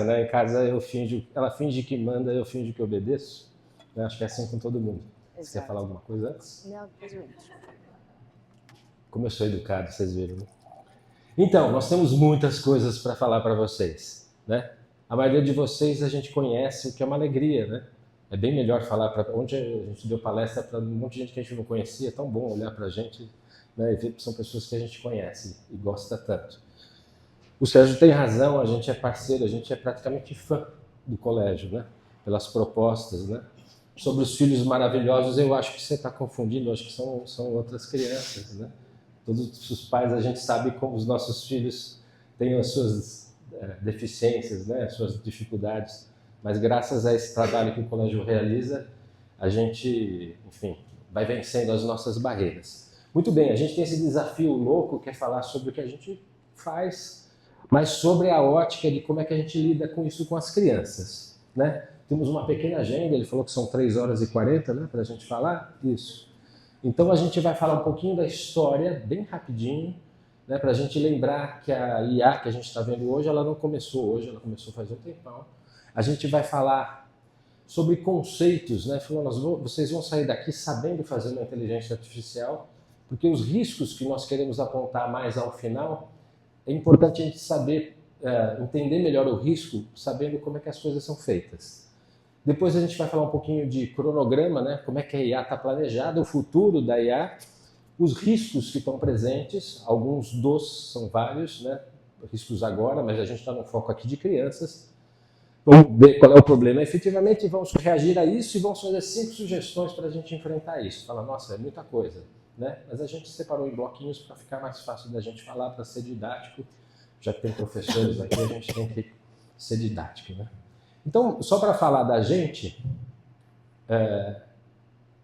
né? Em casa eu finjo, ela finge que manda, eu finjo que obedeço. Né? Acho que é assim com todo mundo. Exato. Você quer falar alguma coisa antes? Não, depois eu entro. Como eu sou educado, vocês viram, né? Então, nós temos muitas coisas para falar para vocês, né? A maioria de vocês a gente conhece, o que é uma alegria, né? É bem melhor falar para... Ontem a gente deu palestra para um monte de gente que a gente não conhecia, é tão bom olhar para a gente, né? E ver que são pessoas que a gente conhece e gosta tanto. O Sérgio tem razão, a gente é parceiro, a gente é praticamente fã do colégio, né? Pelas propostas, né? Sobre os filhos maravilhosos, eu acho que você está confundindo, eu acho que são outras crianças, né? Todos os pais, a gente sabe como os nossos filhos têm as suas deficiências, né? As suas dificuldades, mas graças a esse trabalho que o colégio realiza, a gente, enfim, vai vencendo as nossas barreiras. Muito bem, a gente tem esse desafio louco que é falar sobre o que a gente faz, mas sobre a ótica de como é que a gente lida com isso com as crianças, né? Temos uma pequena agenda, ele falou que são 3h40, né, para a gente falar isso. Então a gente vai falar um pouquinho da história, bem rapidinho, né, para a gente lembrar que a IA que a gente está vendo hoje, ela não começou hoje, ela começou faz um tempão. A gente vai falar sobre conceitos, né, falando, vocês vão sair daqui sabendo fazer uma inteligência artificial, porque os riscos que nós queremos apontar mais ao final, é importante a gente saber, entender melhor o risco, sabendo como é que as coisas são feitas. Depois a gente vai falar um pouquinho de cronograma, né? Como é que a IA está planejada, o futuro da IA, os riscos que estão presentes, alguns são vários, né? Riscos agora, mas a gente está no foco aqui de crianças. Vamos ver qual é o problema efetivamente, vamos reagir a isso e vamos fazer 5 sugestões para a gente enfrentar isso. Fala, nossa, é muita coisa, né? Mas a gente separou em bloquinhos para ficar mais fácil da gente falar, para ser didático. Já que tem professores aqui, a gente tem que ser didático, né? Então, só para falar da gente,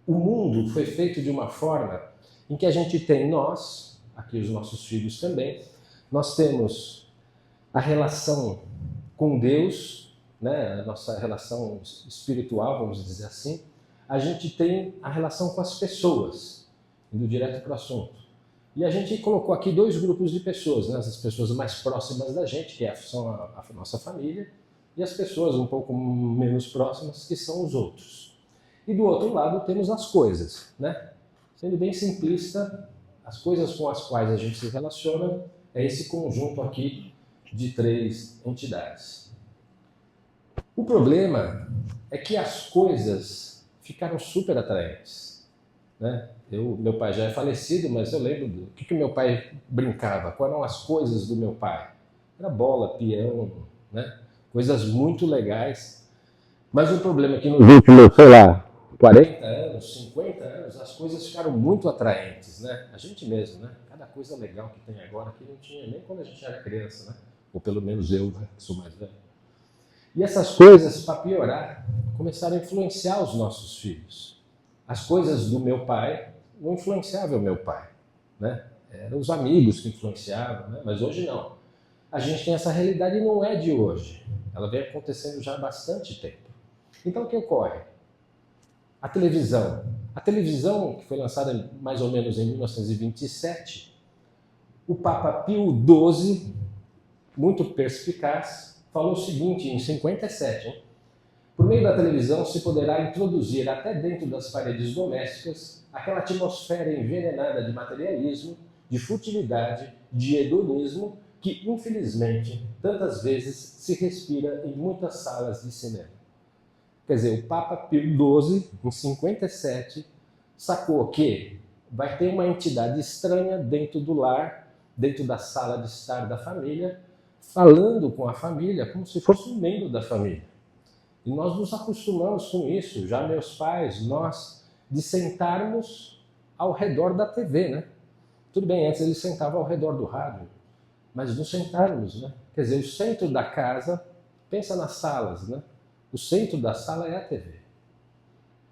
o mundo foi feito de uma forma em que a gente tem nós, aqui os nossos filhos também, nós temos a relação com Deus, né, a nossa relação espiritual, vamos dizer assim, a gente tem a relação com as pessoas, indo direto para o assunto. E a gente colocou aqui 2 grupos de pessoas, né, as pessoas mais próximas da gente, que são a nossa família, e as pessoas um pouco menos próximas, que são os outros. E do outro lado temos as coisas, né? Sendo bem simplista, as coisas com as quais a gente se relaciona é esse conjunto aqui de 3 entidades. O problema é que as coisas ficaram super atraentes, né? Meu pai já é falecido, mas eu lembro do que meu pai brincava, quais eram as coisas do meu pai. Era bola, peão, né? Coisas muito legais, mas o problema é que nos últimos, sei lá, 40 anos, 50 anos, as coisas ficaram muito atraentes, né? A gente mesmo, né? Cada coisa legal que tem agora que não tinha nem quando a gente era criança, né? Ou pelo menos eu, né? Que sou mais velho. E essas coisas, para piorar, começaram a influenciar os nossos filhos. As coisas do meu pai não influenciavam o meu pai, né? Eram os amigos que influenciavam, né? Mas hoje não. A gente tem essa realidade e não é de hoje. Ela vem acontecendo já há bastante tempo. Então, o que ocorre? A televisão. A televisão, que foi lançada mais ou menos em 1927, o Papa Pio XII, muito perspicaz, falou o seguinte, em 57, hein? Por meio da televisão se poderá introduzir até dentro das paredes domésticas aquela atmosfera envenenada de materialismo, de futilidade, de hedonismo, que, infelizmente, tantas vezes se respira em muitas salas de cinema. Quer dizer, o Papa Pio XII, em 57, sacou que vai ter uma entidade estranha dentro do lar, dentro da sala de estar da família, falando com a família como se fosse um membro da família. E nós nos acostumamos com isso, já meus pais, nós, de sentarmos ao redor da TV, né? Tudo bem, antes eles sentavam ao redor do rádio, mas nos sentarmos, né? Quer dizer, o centro da casa, pensa nas salas, né? O centro da sala é a TV.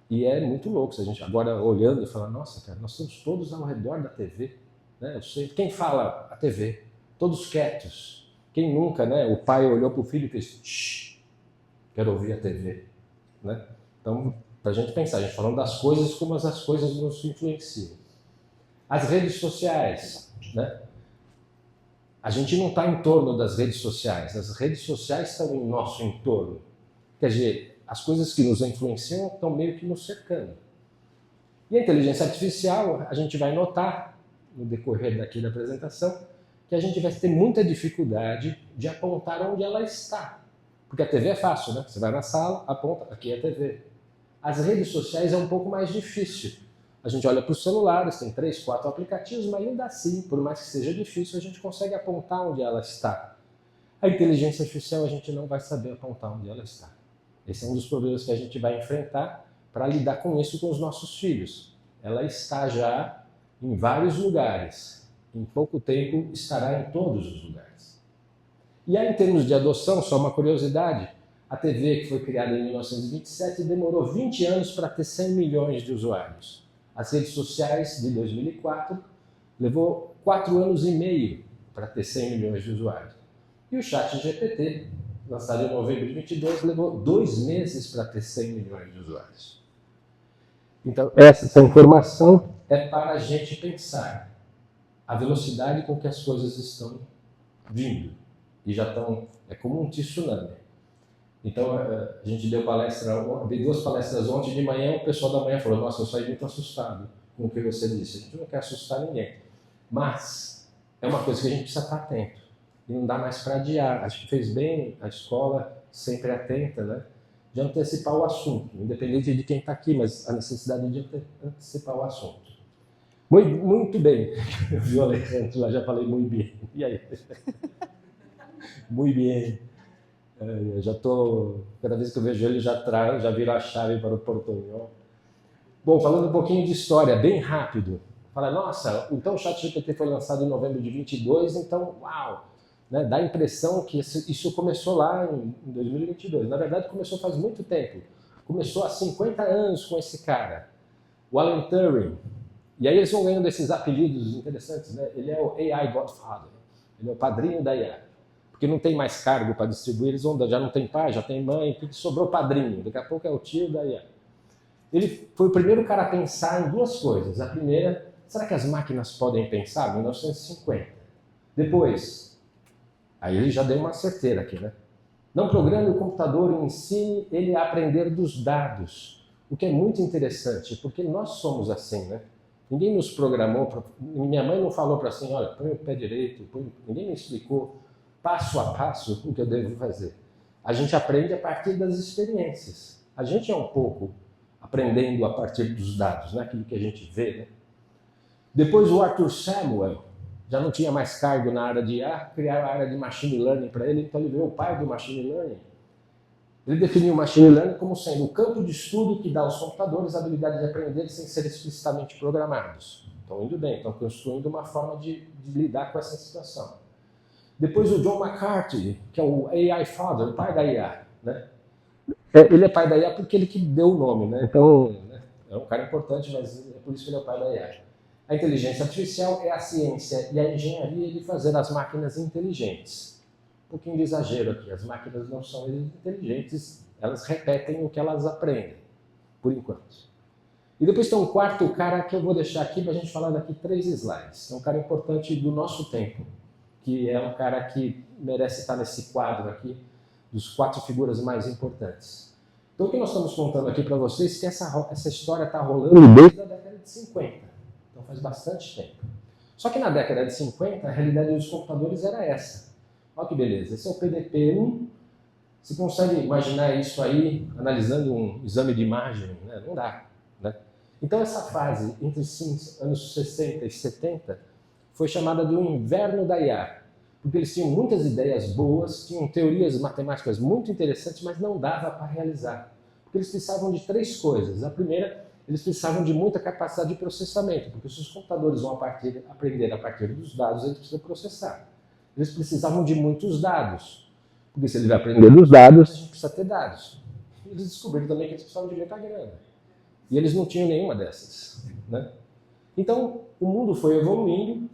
E é muito louco se a gente agora olhando e falar, nossa, cara, nós estamos todos ao redor da TV, né? O centro, quem fala? A TV. Todos quietos. Quem nunca, né? O pai olhou para o filho e fez, shh, quero ouvir a TV, né? Então, para a gente pensar, a gente falando das coisas como as coisas nos influenciam. As redes sociais, né? A gente não está em torno das redes sociais, as redes sociais estão em nosso entorno. Quer dizer, as coisas que nos influenciam estão meio que nos cercando. E a inteligência artificial, a gente vai notar, no decorrer daqui da apresentação, que a gente vai ter muita dificuldade de apontar onde ela está. Porque a TV é fácil, né? Você vai na sala, aponta, aqui é a TV. As redes sociais é um pouco mais difícil. A gente olha para os celulares, tem 3, 4 aplicativos, mas ainda assim, por mais que seja difícil, a gente consegue apontar onde ela está. A inteligência artificial a gente não vai saber apontar onde ela está. Esse é um dos problemas que a gente vai enfrentar para lidar com isso com os nossos filhos. Ela está já em vários lugares. Em pouco tempo estará em todos os lugares. E aí, em termos de adoção, só uma curiosidade, a TV, que foi criada em 1927, demorou 20 anos para ter 100 milhões de usuários. As redes sociais, de 2004, levou 4 anos e meio para ter 100 milhões de usuários. E o ChatGPT, lançado em novembro de 2022, levou 2 meses para ter 100 milhões de usuários. Então, essa informação é para a gente pensar a velocidade com que as coisas estão vindo. E já estão, é como um tsunami. Então, a gente deu dei 2 palestras ontem de manhã, o pessoal da manhã falou, nossa, eu saí muito assustado com o que você disse. A gente não quer assustar ninguém. Mas é uma coisa que a gente precisa estar atento. E não dá mais para adiar. Acho que fez bem a escola, sempre atenta, né? De antecipar o assunto, independente de quem está aqui, mas a necessidade de antecipar o assunto. Muito bem. Eu vi o Alejandro lá, já falei muito bem. E aí? Muito bem. Eu já estou, cada vez que eu vejo ele, já viro a chave para o portunhol. Bom, falando um pouquinho de história, bem rápido. Fala, nossa, então o ChatGPT foi lançado em novembro de 22, então, uau! Né, dá a impressão que isso começou lá em 2022. Na verdade, começou faz muito tempo. Começou há 50 anos com esse cara, o Alan Turing. E aí eles vão ganhando esses apelidos interessantes, né? Ele é o AI Godfather, ele é o padrinho da IA. Porque não tem mais cargo para distribuir, eles já não tem pai, já tem mãe, que sobrou padrinho, daqui a pouco é o tio da IA. Ele foi o primeiro cara a pensar em 2 coisas. A primeira, será que as máquinas podem pensar? 1950. Depois, aí ele já deu uma certeira aqui, né? Não programe o computador e ensine ele a aprender dos dados. O que é muito interessante, porque nós somos assim, né? Ninguém nos programou, minha mãe não falou para assim, olha, põe o pé direito, ninguém me explicou passo a passo o que eu devo fazer. A gente aprende a partir das experiências. A gente é um pouco aprendendo a partir dos dados, né? Aquilo que a gente vê, né? Depois o Arthur Samuel já não tinha mais cargo na área de IA, criaram a área de Machine Learning para ele, então ele veio o pai do Machine Learning. Ele definiu o Machine Learning como sendo o campo de estudo que dá aos computadores a habilidade de aprender sem ser explicitamente programados. Estão indo bem, estão construindo uma forma de lidar com essa situação. Depois o John McCarthy, que é o AI Father, o pai da IA. Né? Ele é pai da IA porque ele que deu o nome, né? Então, né? É um cara importante, mas é por isso que ele é o pai da IA. A inteligência artificial é a ciência e a engenharia de fazer as máquinas inteligentes. Um pouquinho de exagero aqui, as máquinas não são inteligentes, elas repetem o que elas aprendem, por enquanto. E depois tem um quarto cara que eu vou deixar aqui para a gente falar daqui 3 slides. É um cara importante do nosso tempo, que é um cara que merece estar nesse quadro aqui, dos 4 figuras mais importantes. Então o que nós estamos contando aqui para vocês é que essa história está rolando desde a década de 50. Então faz bastante tempo. Só que na década de 50, a realidade dos computadores era essa. Olha que beleza, esse é o PDP-1. Você consegue imaginar isso aí, analisando um exame de imagem? Né? Não dá. Né? Então essa fase, entre os anos 60 e 70, foi chamada de um inverno da IA. Porque eles tinham muitas ideias boas, tinham teorias matemáticas muito interessantes, mas não dava para realizar. Porque eles precisavam de 3 coisas. A primeira, eles precisavam de muita capacidade de processamento, porque se os computadores vão aprender a partir dos dados, eles precisam processar. Eles precisavam de muitos dados, porque se ele vai aprender dos dados, a gente precisa ter dados. E eles descobriram também que eles precisavam de muita grana. E eles não tinham nenhuma dessas. Né? Então, o mundo foi evoluindo,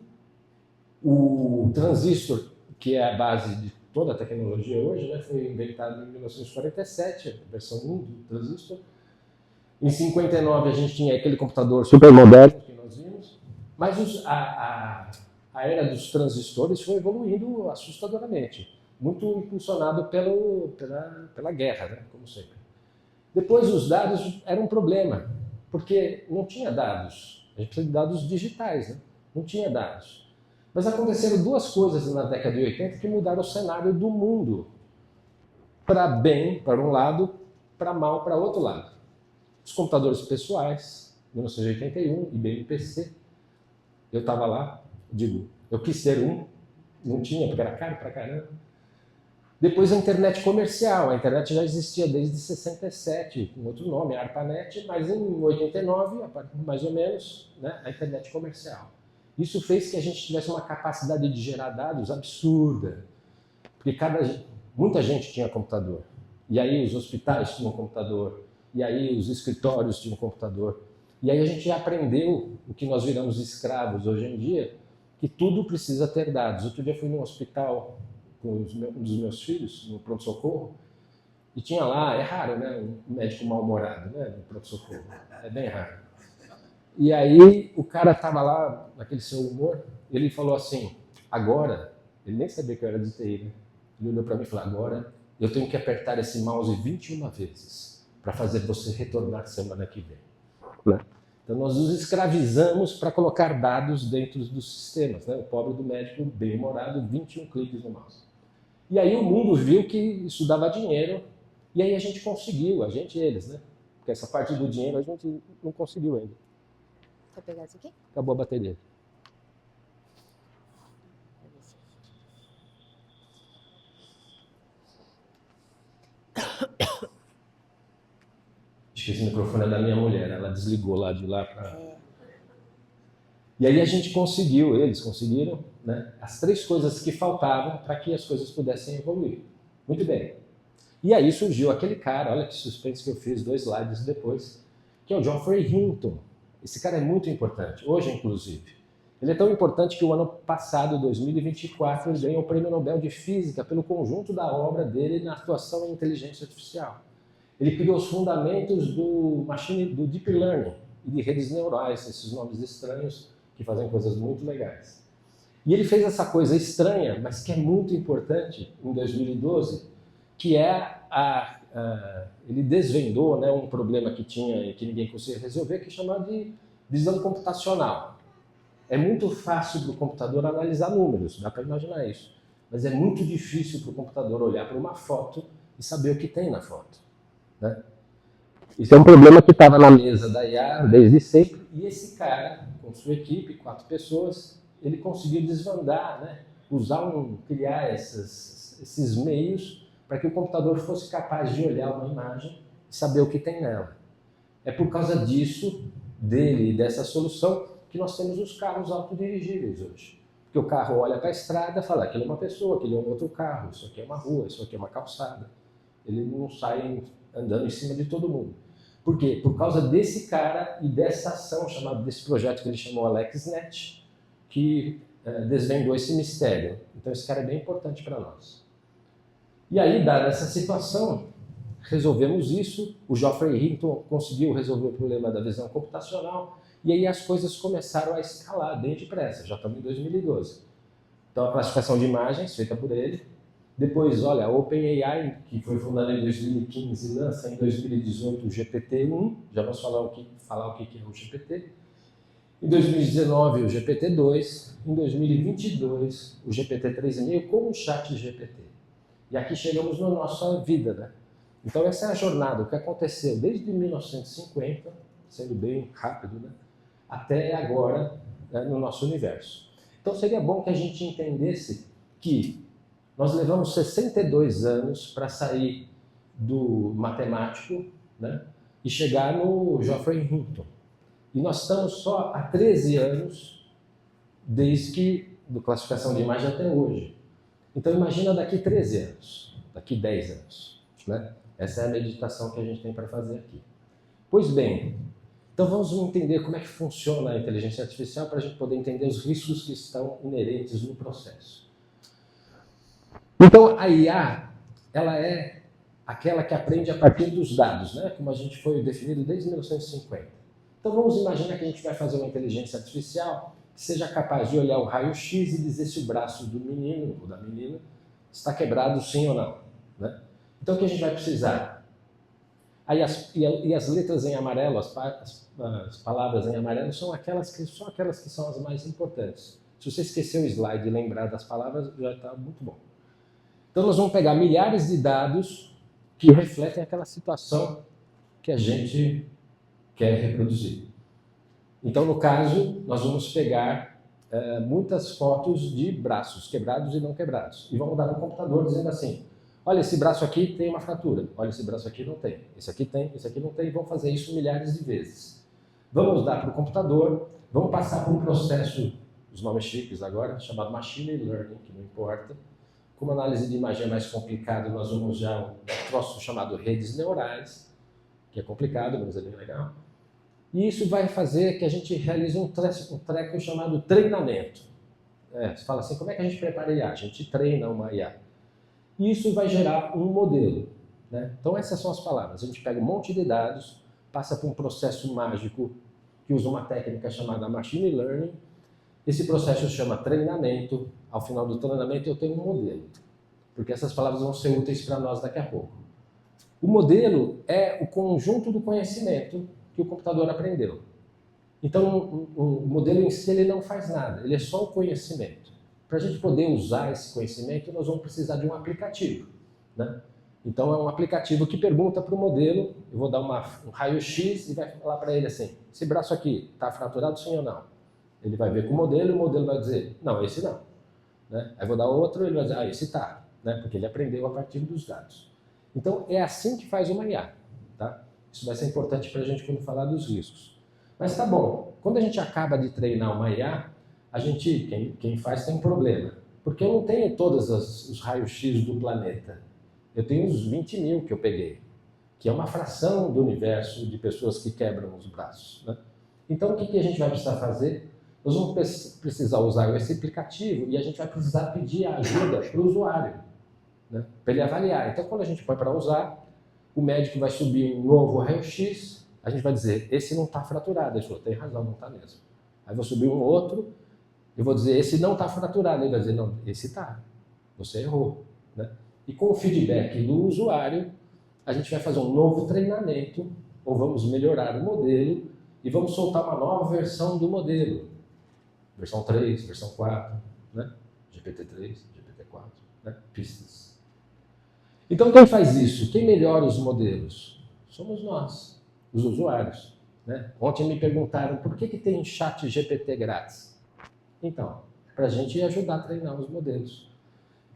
o transistor, que é a base de toda a tecnologia hoje, né, foi inventado em 1947, a versão 1 do transistor. Em 59 a gente tinha aquele computador super moderno que nós vimos, mas a a era dos transistores foi evoluindo assustadoramente, muito impulsionado pela guerra, né? Como sempre. Depois os dados eram um problema, porque não tinha dados. A gente precisa de dados digitais, né? Não tinha dados. Mas aconteceram duas coisas na década de 80 que mudaram o cenário do mundo. Para bem, para um lado, para mal, para outro lado. Os computadores pessoais, 1981, IBM PC. Eu estava lá, eu quis ter um, não tinha, porque era caro pra caramba. Depois a internet comercial. A internet já existia desde 67, com outro nome, ARPANET, mas em 89, mais ou menos, né, a internet comercial. Isso fez que a gente tivesse uma capacidade de gerar dados absurda, porque muita gente tinha computador. E aí os hospitais tinham computador, e aí os escritórios tinham computador. E aí a gente aprendeu o que nós viramos escravos hoje em dia, que tudo precisa ter dados. Outro dia eu fui num hospital com um dos meus filhos, no pronto-socorro, e tinha lá, é raro, né, um médico mal-humorado, né, no pronto-socorro, é bem raro. E aí o cara estava lá, naquele seu humor, ele falou assim, agora, ele nem sabia que eu era de TI, né? Ele olhou para mim e falou, agora eu tenho que apertar esse mouse 21 vezes para fazer você retornar semana que vem. Né? Então nós nos escravizamos para colocar dados dentro dos sistemas, né? O pobre do médico bem-humorado, 21 cliques no mouse. E aí o mundo viu que isso dava dinheiro, e aí a gente conseguiu, a gente e eles, né? Porque essa parte do dinheiro a gente não conseguiu ainda. Quer pegar isso aqui? Acabou a bateria. Acho que esse microfone é da minha mulher, ela desligou lá de lá para... E aí a gente conseguiu, eles conseguiram, né, as três coisas que faltavam para que as coisas pudessem evoluir. Muito bem. E aí surgiu aquele cara, olha que suspense que eu fiz 2 slides depois, que é o Geoffrey Hinton. Esse cara é muito importante, hoje inclusive. Ele é tão importante que o ano passado, 2024, ele ganhou o Prêmio Nobel de Física pelo conjunto da obra dele na atuação em inteligência artificial. Ele criou os fundamentos do Deep Learning e de redes neurais, esses nomes estranhos que fazem coisas muito legais. E ele fez essa coisa estranha, mas que é muito importante, em 2012, que é ele desvendou, né, um problema que tinha e que ninguém conseguia resolver, que é chamado de visão computacional. É muito fácil para o computador analisar números, dá para imaginar isso. Mas é muito difícil para o computador olhar para uma foto e saber o que tem na foto. Né? Isso é um problema que estava na mesa da IA desde sempre, e esse cara, com sua equipe, 4 pessoas, ele conseguiu desvendar, né? Criar esses meios para que o computador fosse capaz de olhar uma imagem e saber o que tem nela. É por causa disso, dele e dessa solução, que nós temos os carros autodirigíveis hoje. Porque o carro olha para a estrada e fala, aquilo é uma pessoa, aquilo é um outro carro, isso aqui é uma rua, isso aqui é uma calçada. Ele não sai andando em cima de todo mundo. Por quê? Por causa desse cara e dessa ação, desse projeto que ele chamou AlexNet, que desvendou esse mistério. Então esse cara é bem importante para nós. E aí, dada essa situação, resolvemos isso, o Geoffrey Hinton conseguiu resolver o problema da visão computacional, e aí as coisas começaram a escalar bem depressa, já estamos em 2012. Então a classificação de imagens, feita por ele. Depois, olha, a OpenAI, que foi fundada em 2015, lança em 2018 o GPT-1, já vamos falar o que é o GPT. Em 2019, o GPT-2. Em 2022, o GPT-3,5 com o chat GPT. E aqui chegamos na nossa vida, né? Então essa é a jornada, o que aconteceu desde 1950, sendo bem rápido, né? Até agora, né, no nosso universo. Então seria bom que a gente entendesse que nós levamos 62 anos para sair do matemático, né, e chegar no Geoffrey Hinton. E nós estamos só há 13 anos desde que, da classificação de imagem até hoje. Então imagina daqui 13 anos, daqui 10 anos. Né? Essa é a meditação que a gente tem para fazer aqui. Pois bem, então vamos entender como é que funciona a inteligência artificial para a gente poder entender os riscos que estão inerentes no processo. Então, a IA, ela é aquela que aprende a partir dos dados, né? Como a gente foi definido desde 1950. Então, vamos imaginar que a gente vai fazer uma inteligência artificial que seja capaz de olhar o raio-x e dizer se o braço do menino ou da menina está quebrado sim ou não. Né? Então o que a gente vai precisar? Aí as letras em amarelo, as palavras em amarelo são aquelas que são as mais importantes. Se você esquecer o slide e lembrar das palavras, já está muito bom. Então nós vamos pegar milhares de dados que refletem aquela situação que a gente quer reproduzir. Então, no caso, nós vamos pegar muitas fotos de braços quebrados e não quebrados. E vamos dar para o computador dizendo assim, olha, esse braço aqui tem uma fratura, olha, esse braço aqui não tem, esse aqui tem, esse aqui não tem, e vamos fazer isso milhares de vezes. Vamos dar para o computador, vamos passar por um processo, os nomes chiques agora, chamado Machine Learning, que não importa. Como análise de imagem é mais complicado, nós vamos já um troço chamado redes neurais, que é complicado, mas é bem legal. E isso vai fazer que a gente realize um treco chamado treinamento. Você fala assim, como é que a gente prepara IA? A gente treina uma IA. E isso vai gerar um modelo. Né? Então essas são as palavras. A gente pega um monte de dados, passa por um processo mágico que usa uma técnica chamada Machine Learning. Esse processo se chama treinamento. Ao final do treinamento eu tenho um modelo. Porque essas palavras vão ser úteis para nós daqui a pouco. O modelo é o conjunto do conhecimento que o computador aprendeu. Então, o modelo em si ele não faz nada, ele é só o conhecimento. Para a gente poder usar esse conhecimento, nós vamos precisar de um aplicativo. Né? Então, é um aplicativo que pergunta para o modelo, eu vou dar um raio-x e vai falar para ele assim, esse braço aqui está fraturado sim ou não? Ele vai ver com o modelo vai dizer, não, esse não. Né? Aí eu vou dar outro, ele vai dizer, esse está, né? Porque ele aprendeu a partir dos dados. Então, é assim que faz uma IA. Tá? Isso vai ser importante para a gente quando falar dos riscos. Mas tá bom, quando a gente acaba de treinar uma IA, quem faz tem um problema. Porque eu não tenho todos os raios-x do planeta. Eu tenho uns 20 mil que eu peguei, que é uma fração do universo de pessoas que quebram os braços. Né? Então o que a gente vai precisar fazer? Nós vamos precisar usar esse aplicativo e a gente vai precisar pedir ajuda para o usuário, né? Para ele avaliar. Então quando a gente põe para usar, o médico vai subir um novo raio-x, a gente vai dizer, esse não está fraturado. Ele falou, tem razão, não está mesmo. Aí eu vou subir um outro, eu vou dizer, esse não está fraturado. Ele vai dizer, não, esse está, você errou. Né? E com o feedback do usuário, a gente vai fazer um novo treinamento, ou vamos melhorar o modelo, e vamos soltar uma nova versão do modelo. Versão 3, versão 4, né? GPT-3, GPT-4, né? Pistas. Então quem faz isso? Quem melhora os modelos? Somos nós, os usuários. Né? Ontem me perguntaram por que tem chat GPT grátis. Então, para a gente ajudar a treinar os modelos.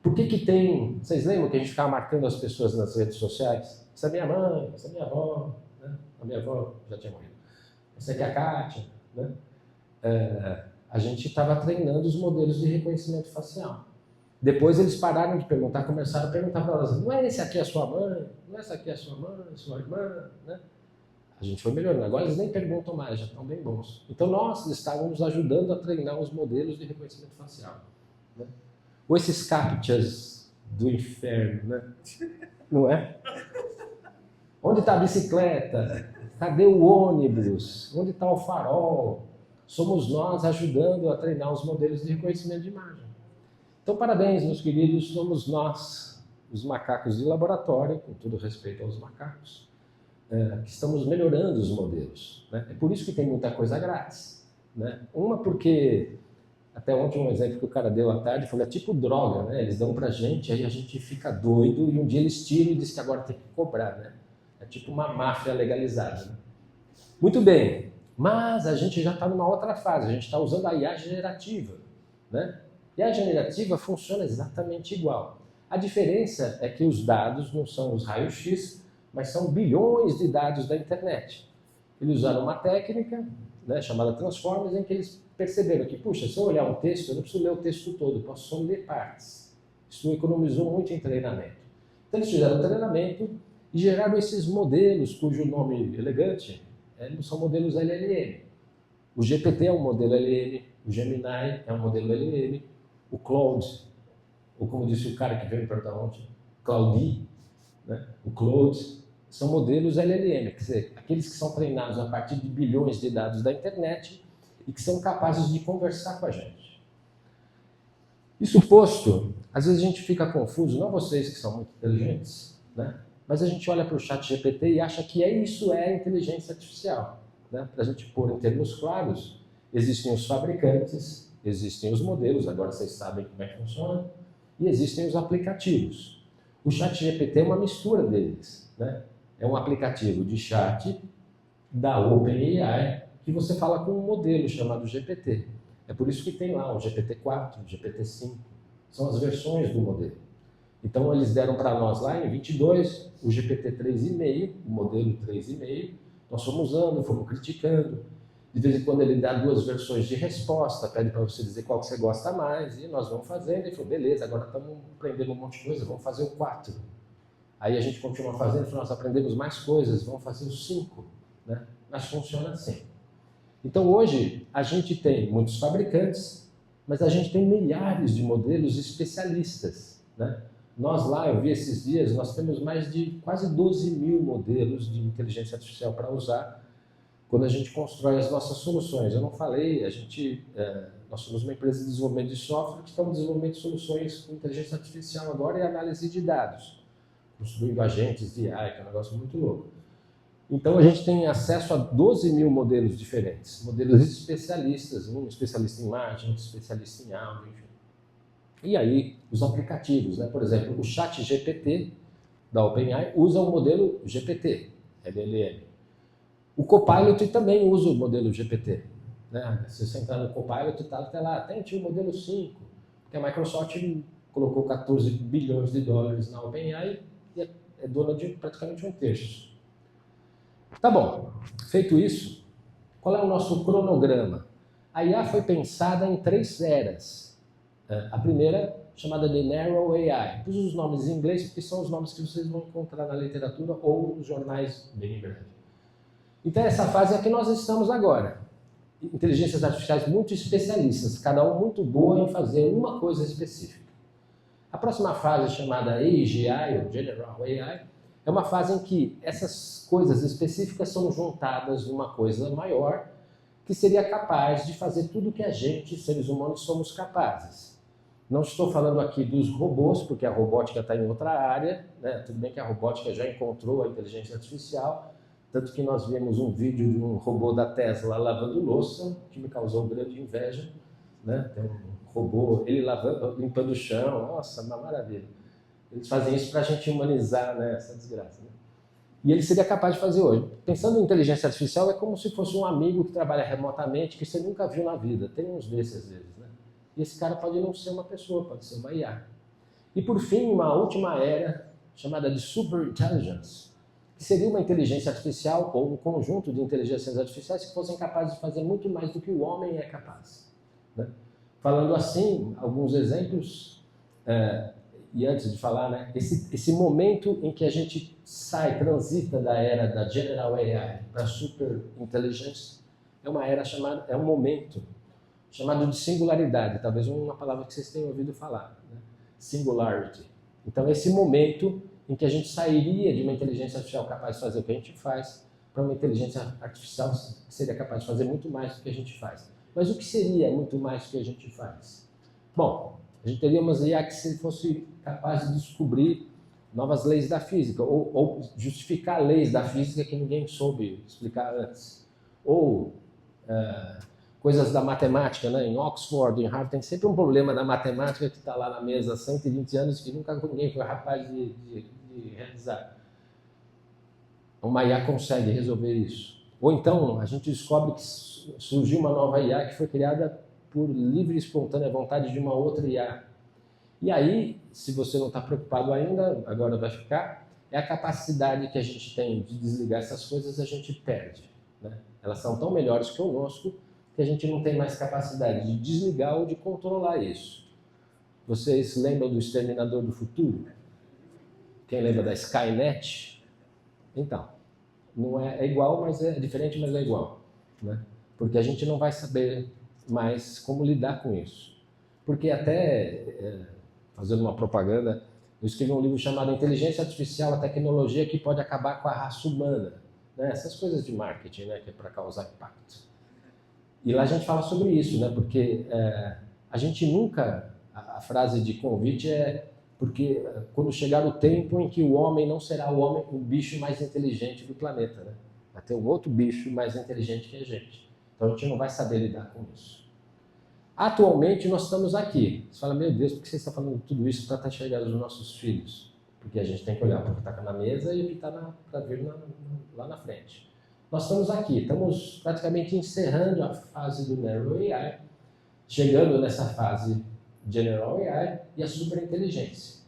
Por que tem... Vocês lembram que a gente ficava marcando as pessoas nas redes sociais? Essa é minha mãe, essa é minha avó. Né? A minha avó já tinha morrido. Essa aqui é a Kátia. Né? A gente estava treinando os modelos de reconhecimento facial. Depois eles pararam de perguntar, começaram a perguntar para elas, não é esse aqui a sua mãe? Não é essa aqui a sua mãe, sua irmã? Né? A gente foi melhorando. Agora eles nem perguntam mais, já estão bem bons. Então nós estávamos ajudando a treinar os modelos de reconhecimento facial. Né? Ou esses captchas do inferno, né? Não é? Onde está a bicicleta? Cadê o ônibus? Onde está o farol? Somos nós ajudando a treinar os modelos de reconhecimento de imagem. Então, parabéns, meus queridos, somos nós, os macacos de laboratório, com todo respeito aos macacos, que estamos melhorando os modelos. Né? É por isso que tem muita coisa grátis. Né? Uma porque, até ontem um exemplo que o cara deu à tarde, falou, é tipo droga, né? Eles dão pra gente, aí a gente fica doido, e um dia eles tiram e dizem que agora tem que cobrar. Né? É tipo uma máfia legalizada. Né? Muito bem, mas a gente já está numa outra fase, a gente está usando a IA generativa. Né? E a generativa funciona exatamente igual. A diferença é que os dados não são os raios-x, mas são bilhões de dados da internet. Eles usaram uma técnica, né, chamada Transformers, em que eles perceberam que, puxa, se eu olhar um texto, eu não preciso ler o texto todo, eu posso só ler partes. Isso economizou muito em treinamento. Então eles fizeram treinamento e geraram esses modelos, cujo nome elegante são modelos LLM. O GPT é um modelo LLM, o Gemini é um modelo LLM, o Claude, ou como disse o cara que veio me perguntar ontem, Claudie, né? O Claude, são modelos LLM, quer dizer, aqueles que são treinados a partir de bilhões de dados da internet e que são capazes de conversar com a gente. Isso posto, às vezes a gente fica confuso, não vocês que são muito inteligentes, né? Mas a gente olha para o chat GPT e acha que isso é inteligência artificial. Né? Para a gente pôr em termos claros, existem os fabricantes, existem os modelos, agora vocês sabem como é que funciona, e existem os aplicativos. O chat GPT é uma mistura deles. Né? É um aplicativo de chat da OpenAI que você fala com um modelo chamado GPT. É por isso que tem lá o GPT-4, o GPT-5. São as versões do modelo. Então eles deram para nós lá em 22 o GPT-3,5, o modelo 3,5. Nós fomos usando, fomos criticando. De vez em quando ele dá 2 versões de resposta, pede para você dizer qual que você gosta mais, e nós vamos fazendo. Ele falou, beleza, agora estamos aprendendo um monte de coisa, vamos fazer o 4. Aí a gente continua fazendo, falou, nós aprendemos mais coisas, vamos fazer o 5. Né? Mas funciona assim. Então hoje a gente tem muitos fabricantes, mas a gente tem milhares de modelos especialistas. Né? Nós lá, eu vi esses dias, nós temos mais de quase 12 mil modelos de inteligência artificial para usar quando a gente constrói as nossas soluções. Eu não falei, nós somos uma empresa de desenvolvimento de software que estamos desenvolvendo soluções com inteligência artificial agora e análise de dados, construindo agentes de AI, que é um negócio muito louco. Então a gente tem acesso a 12 mil modelos diferentes, modelos especialistas, um especialista em imagem, outro especialista em áudio, enfim. E aí, os aplicativos, né? Por exemplo, o chat GPT da OpenAI usa o modelo GPT, LLM. O Copilot também usa o modelo GPT. Né? Se você entrar no Copilot, está até lá, tente o modelo 5, porque a Microsoft colocou 14 bilhões de dólares na OpenAI e é dona de praticamente 1/3. Tá bom, feito isso, qual é o nosso cronograma? A IA foi pensada em 3 eras. A primeira, chamada de Narrow AI. Pus os nomes em inglês porque são os nomes que vocês vão encontrar na literatura ou nos jornais bem em breve. Então essa fase é a que nós estamos agora. Inteligências artificiais muito especialistas, cada um muito boa em fazer uma coisa específica. A próxima fase, chamada AGI, ou General AI, é uma fase em que essas coisas específicas são juntadas numa coisa maior que seria capaz de fazer tudo o que a gente, seres humanos, somos capazes. Não estou falando aqui dos robôs, porque a robótica está em outra área, né? Tudo bem que a robótica já encontrou a inteligência artificial, tanto que nós vimos um vídeo de um robô da Tesla lavando louça, que me causou grande inveja. Né? Tem um robô, ele limpando o chão, nossa, uma maravilha. Eles fazem isso para a gente humanizar, né, essa desgraça. Né? E ele seria capaz de fazer hoje. Pensando em inteligência artificial, é como se fosse um amigo que trabalha remotamente, que você nunca viu na vida. Tem uns desses às vezes. Né? E esse cara pode não ser uma pessoa, pode ser uma IA. E por fim, uma última era, chamada de Superintelligence, que seria uma inteligência artificial ou um conjunto de inteligências artificiais que fossem capazes de fazer muito mais do que o homem é capaz. Né? Falando assim, alguns exemplos, e antes de falar, né, esse momento em que a gente transita da era da General AI para a Super Intelligence, é um momento chamado de singularidade, talvez uma palavra que vocês tenham ouvido falar, né? Singularity. Então, esse momento em que a gente sairia de uma inteligência artificial capaz de fazer o que a gente faz para uma inteligência artificial que seria capaz de fazer muito mais do que a gente faz. Mas o que seria muito mais do que a gente faz? Bom, a gente teria umas IA que se fosse capaz de descobrir novas leis da física, ou justificar leis da física que ninguém soube explicar antes. Ou coisas da matemática, né? Em Oxford, em Harvard, tem sempre um problema da matemática que está lá na mesa há 120 anos que nunca ninguém foi capaz de realizar. Uma IA consegue resolver isso. Ou então, a gente descobre que surgiu uma nova IA que foi criada por livre e espontânea vontade de uma outra IA. E aí, se você não está preocupado ainda, agora vai ficar, é a capacidade que a gente tem de desligar essas coisas, a gente perde. Né? Elas são tão melhores que conosco que a gente não tem mais capacidade de desligar ou de controlar isso. Vocês lembram do Exterminador do Futuro? Quem lembra da Skynet? Então, não é igual, mas é diferente, mas é igual. Né? Porque a gente não vai saber mais como lidar com isso. Porque até, fazendo uma propaganda, eu escrevi um livro chamado Inteligência Artificial, a Tecnologia que Pode Acabar com a Raça Humana. Né? Essas coisas de marketing, né? Que é para causar impacto. E lá a gente fala sobre isso, né? Porque a gente nunca... A frase de convite é porque quando chegar o tempo em que o homem não será o bicho mais inteligente do planeta, né? Vai ter um outro bicho mais inteligente que a gente. Então a gente não vai saber lidar com isso. Atualmente nós estamos aqui. Você fala, meu Deus, por que você está falando tudo isso para estar chegando aos nossos filhos? Porque a gente tem que olhar para o que está na mesa e o que está para vir lá na frente. Nós estamos aqui, estamos praticamente encerrando a fase do Narrow AI, chegando nessa fase General AI e a superinteligência.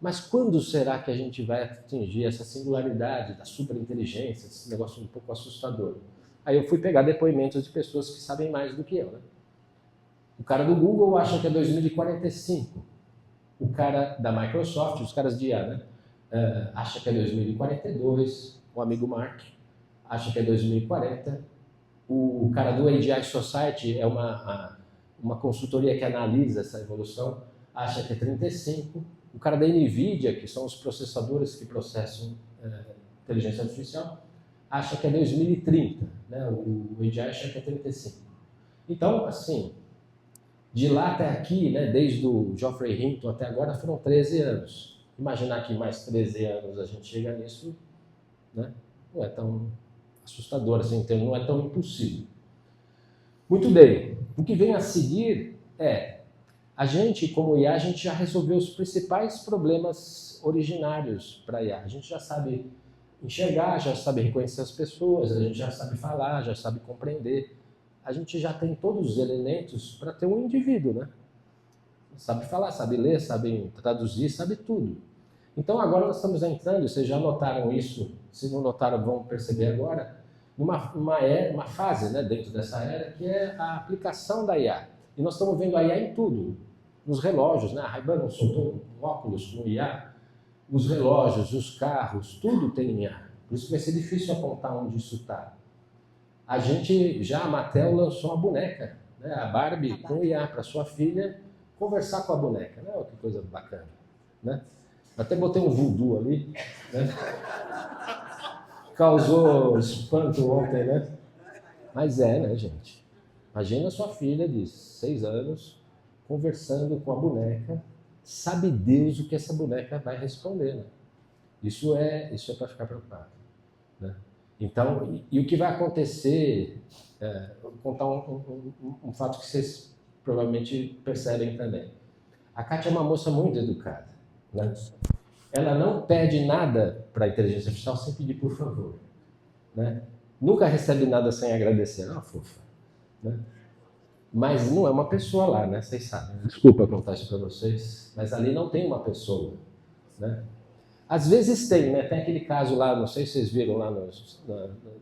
Mas quando será que a gente vai atingir essa singularidade da superinteligência, esse negócio um pouco assustador? Aí eu fui pegar depoimentos de pessoas que sabem mais do que eu, né? O cara do Google acha que é 2045. O cara da Microsoft, os caras de IA, né? Acha que é 2042. O amigo Mark acha que é 2040. O cara do AGI Society é uma consultoria que analisa essa evolução, acha que é 35. O cara da NVIDIA, que são os processadores que processam inteligência artificial, acha que é 2030. Né? O AGI acha que é 35. Então, assim, de lá até aqui, né, desde o Geoffrey Hinton até agora, foram 13 anos. Imaginar que mais 13 anos a gente chega nisso, né, não é tão assustador, assim, não é tão impossível. Muito bem, o que vem a seguir é, a gente, como IA, a gente já resolveu os principais problemas originários para IA. A gente já sabe enxergar, já sabe reconhecer as pessoas, a gente já sabe falar, já sabe compreender. A gente já tem todos os elementos para ter um indivíduo, né? Sabe falar, sabe ler, sabe traduzir, sabe tudo. Então agora nós estamos entrando, vocês já notaram isso, se não notaram vão perceber agora, numa fase, né, dentro dessa era, que é a aplicação da IA. E nós estamos vendo a IA em tudo, nos relógios, né? A Ray-Ban soltou um óculos com IA, os relógios, os carros, tudo tem IA. Por isso que vai ser difícil apontar onde isso está. A gente, já a Mattel lançou uma boneca, né? A Barbie com IA para sua filha conversar com a boneca, né? Que coisa bacana, né? Até botei um voodoo ali, né? Causou espanto ontem, né? Mas né, gente? Imagina a sua filha de 6 anos conversando com a boneca, sabe Deus o que essa boneca vai responder, né? Isso é para ficar preocupado, né? Então, e o que vai acontecer, vou contar um fato que vocês provavelmente percebem também. A Kátia é uma moça muito educada, né? Ela não pede nada para a inteligência artificial sem pedir por favor, né? Nunca recebe nada sem agradecer, é uma fofa, né? Mas não é uma pessoa lá, né? Vocês sabem. Desculpa contar isso para vocês, mas ali não tem uma pessoa, né? Às vezes tem, né? Tem aquele caso lá, não sei se vocês viram lá nos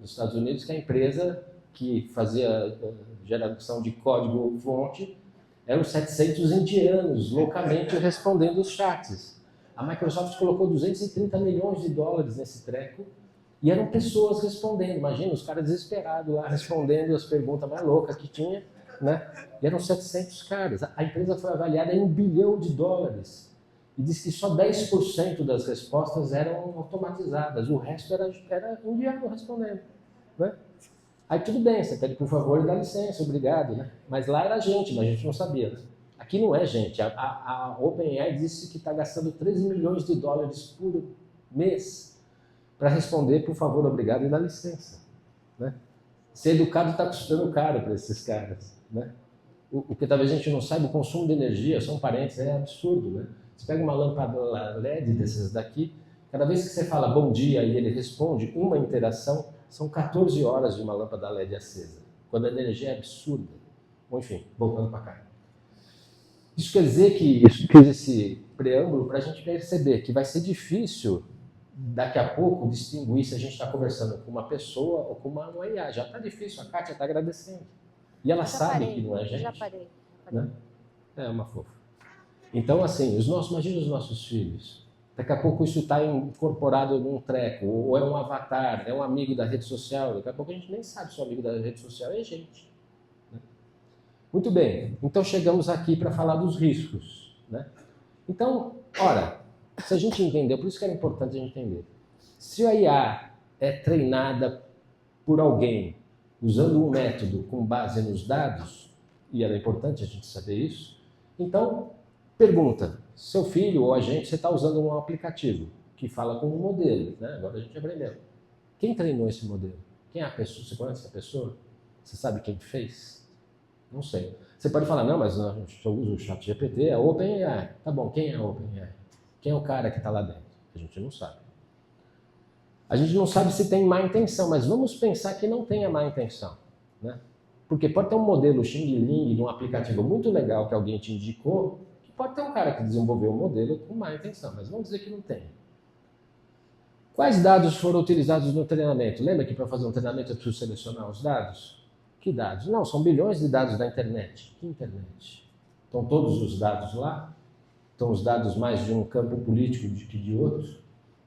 Estados Unidos, que a empresa que fazia geração de código-fonte eram 700 indianos loucamente respondendo os chats. A Microsoft colocou 230 milhões de dólares nesse treco e eram pessoas respondendo. Imagina, os caras desesperados lá respondendo as perguntas mais loucas que tinha, né? E eram 700 caras. A empresa foi avaliada em $1 bilhão e diz que só 10% das respostas eram automatizadas, o resto era indiano respondendo, né? Aí tudo bem, você pede por favor e dá licença, obrigado, né? Mas lá era gente, mas a gente não sabia, né? Aqui não é gente. A OpenAI disse que está gastando 13 milhões de dólares por mês para responder por favor, obrigado e dá licença, né? Ser educado está custando caro para esses caras, né? O que talvez a gente não saiba, o consumo de energia, são parentes, é absurdo, né? Você pega uma lâmpada LED desses daqui, cada vez que você fala bom dia e ele responde, uma interação, são 14 horas de uma lâmpada LED acesa, quando a energia é absurda. Bom, enfim, voltando para cá. Isso quer dizer que fiz esse preâmbulo para a gente perceber que vai ser difícil, daqui a pouco, distinguir se a gente está conversando com uma pessoa ou com uma IA. Já está difícil, a Kátia está agradecendo. E ela sabe que não é gente. Já parei. Né? É uma fofa. Então, assim, imagina os nossos filhos. Daqui a pouco isso está incorporado num treco, ou é um avatar, é um amigo da rede social. Daqui a pouco a gente nem sabe se o amigo da rede social é gente. Né? Muito bem, então chegamos aqui para falar dos riscos. Né? Então, ora, se a gente entendeu, por isso que era importante a gente entender. Se a IA é treinada por alguém, usando um método com base nos dados, e era importante a gente saber isso, então pergunta, seu filho ou a gente, você está usando um aplicativo que fala com um modelo, né? Agora a gente aprendeu. Quem treinou esse modelo? Quem é a pessoa? Você conhece essa pessoa? Você sabe quem fez? Não sei. Você pode falar, não, mas eu uso o ChatGPT, é OpenAI. Tá bom, quem é a OpenAI? Quem é o cara que está lá dentro? A gente não sabe. A gente não sabe se tem má intenção, mas vamos pensar que não tenha má intenção, né? Porque pode ter um modelo Xing Ling de um aplicativo muito legal que alguém te indicou, que pode ter um cara que desenvolveu um modelo com má intenção, mas vamos dizer que não tem. Quais dados foram utilizados no treinamento? Lembra que para fazer um treinamento eu preciso selecionar os dados? Que dados? Não, são bilhões de dados da internet. Que internet? Estão todos os dados lá? Estão os dados mais de um campo político do que de outro?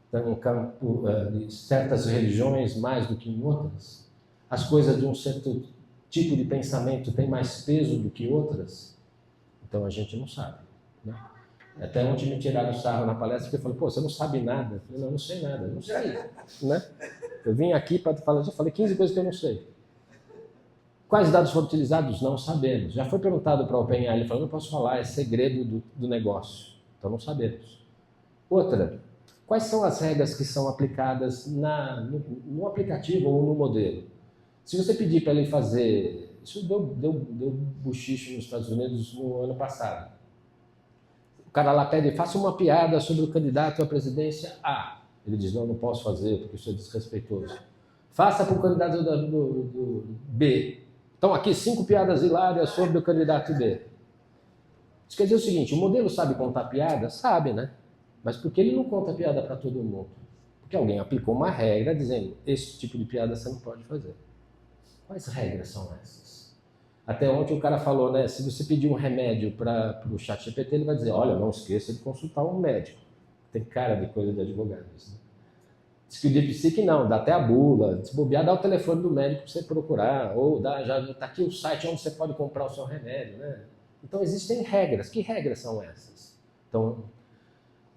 Estão um campo de certas religiões mais do que em outras? As coisas de um certo tipo de pensamento têm mais peso do que outras? Então a gente não sabe, né? Até ontem me tiraram o sarro na palestra porque eu falei, pô, você não sabe nada. Eu falei, não sei nada, não sei, né? Eu vim aqui para falar, já falei 15 coisas que eu não sei. Quais dados foram utilizados? Não sabemos. Já foi perguntado para o OpenAI, ele falou, não posso falar, é segredo do negócio. Então não sabemos. Outra, quais são as regras que são aplicadas no aplicativo ou no modelo? Se você pedir para ele fazer... Isso deu buchicho nos Estados Unidos no ano passado. O cara lá pede, faça uma piada sobre o candidato à presidência A. Ele diz, não posso fazer, porque isso é desrespeitoso. Faça para o candidato do B. Então, aqui 5 piadas hilárias sobre o candidato B. Isso quer dizer o seguinte, o modelo sabe contar piada? Sabe, né? Mas por que ele não conta piada para todo mundo? Porque alguém aplicou uma regra dizendo, esse tipo de piada você não pode fazer. Quais regras são essas? Até ontem o cara falou, né? Se você pedir um remédio para o ChatGPT, ele vai dizer, olha, não esqueça de consultar um médico. Tem cara de coisa de advogado isso, né? Diz que o DeepSeek não, dá até a bula. Se bobear, dá o telefone do médico para você procurar. Ou já está aqui o site onde você pode comprar o seu remédio, né? Então existem regras. Que regras são essas? Então,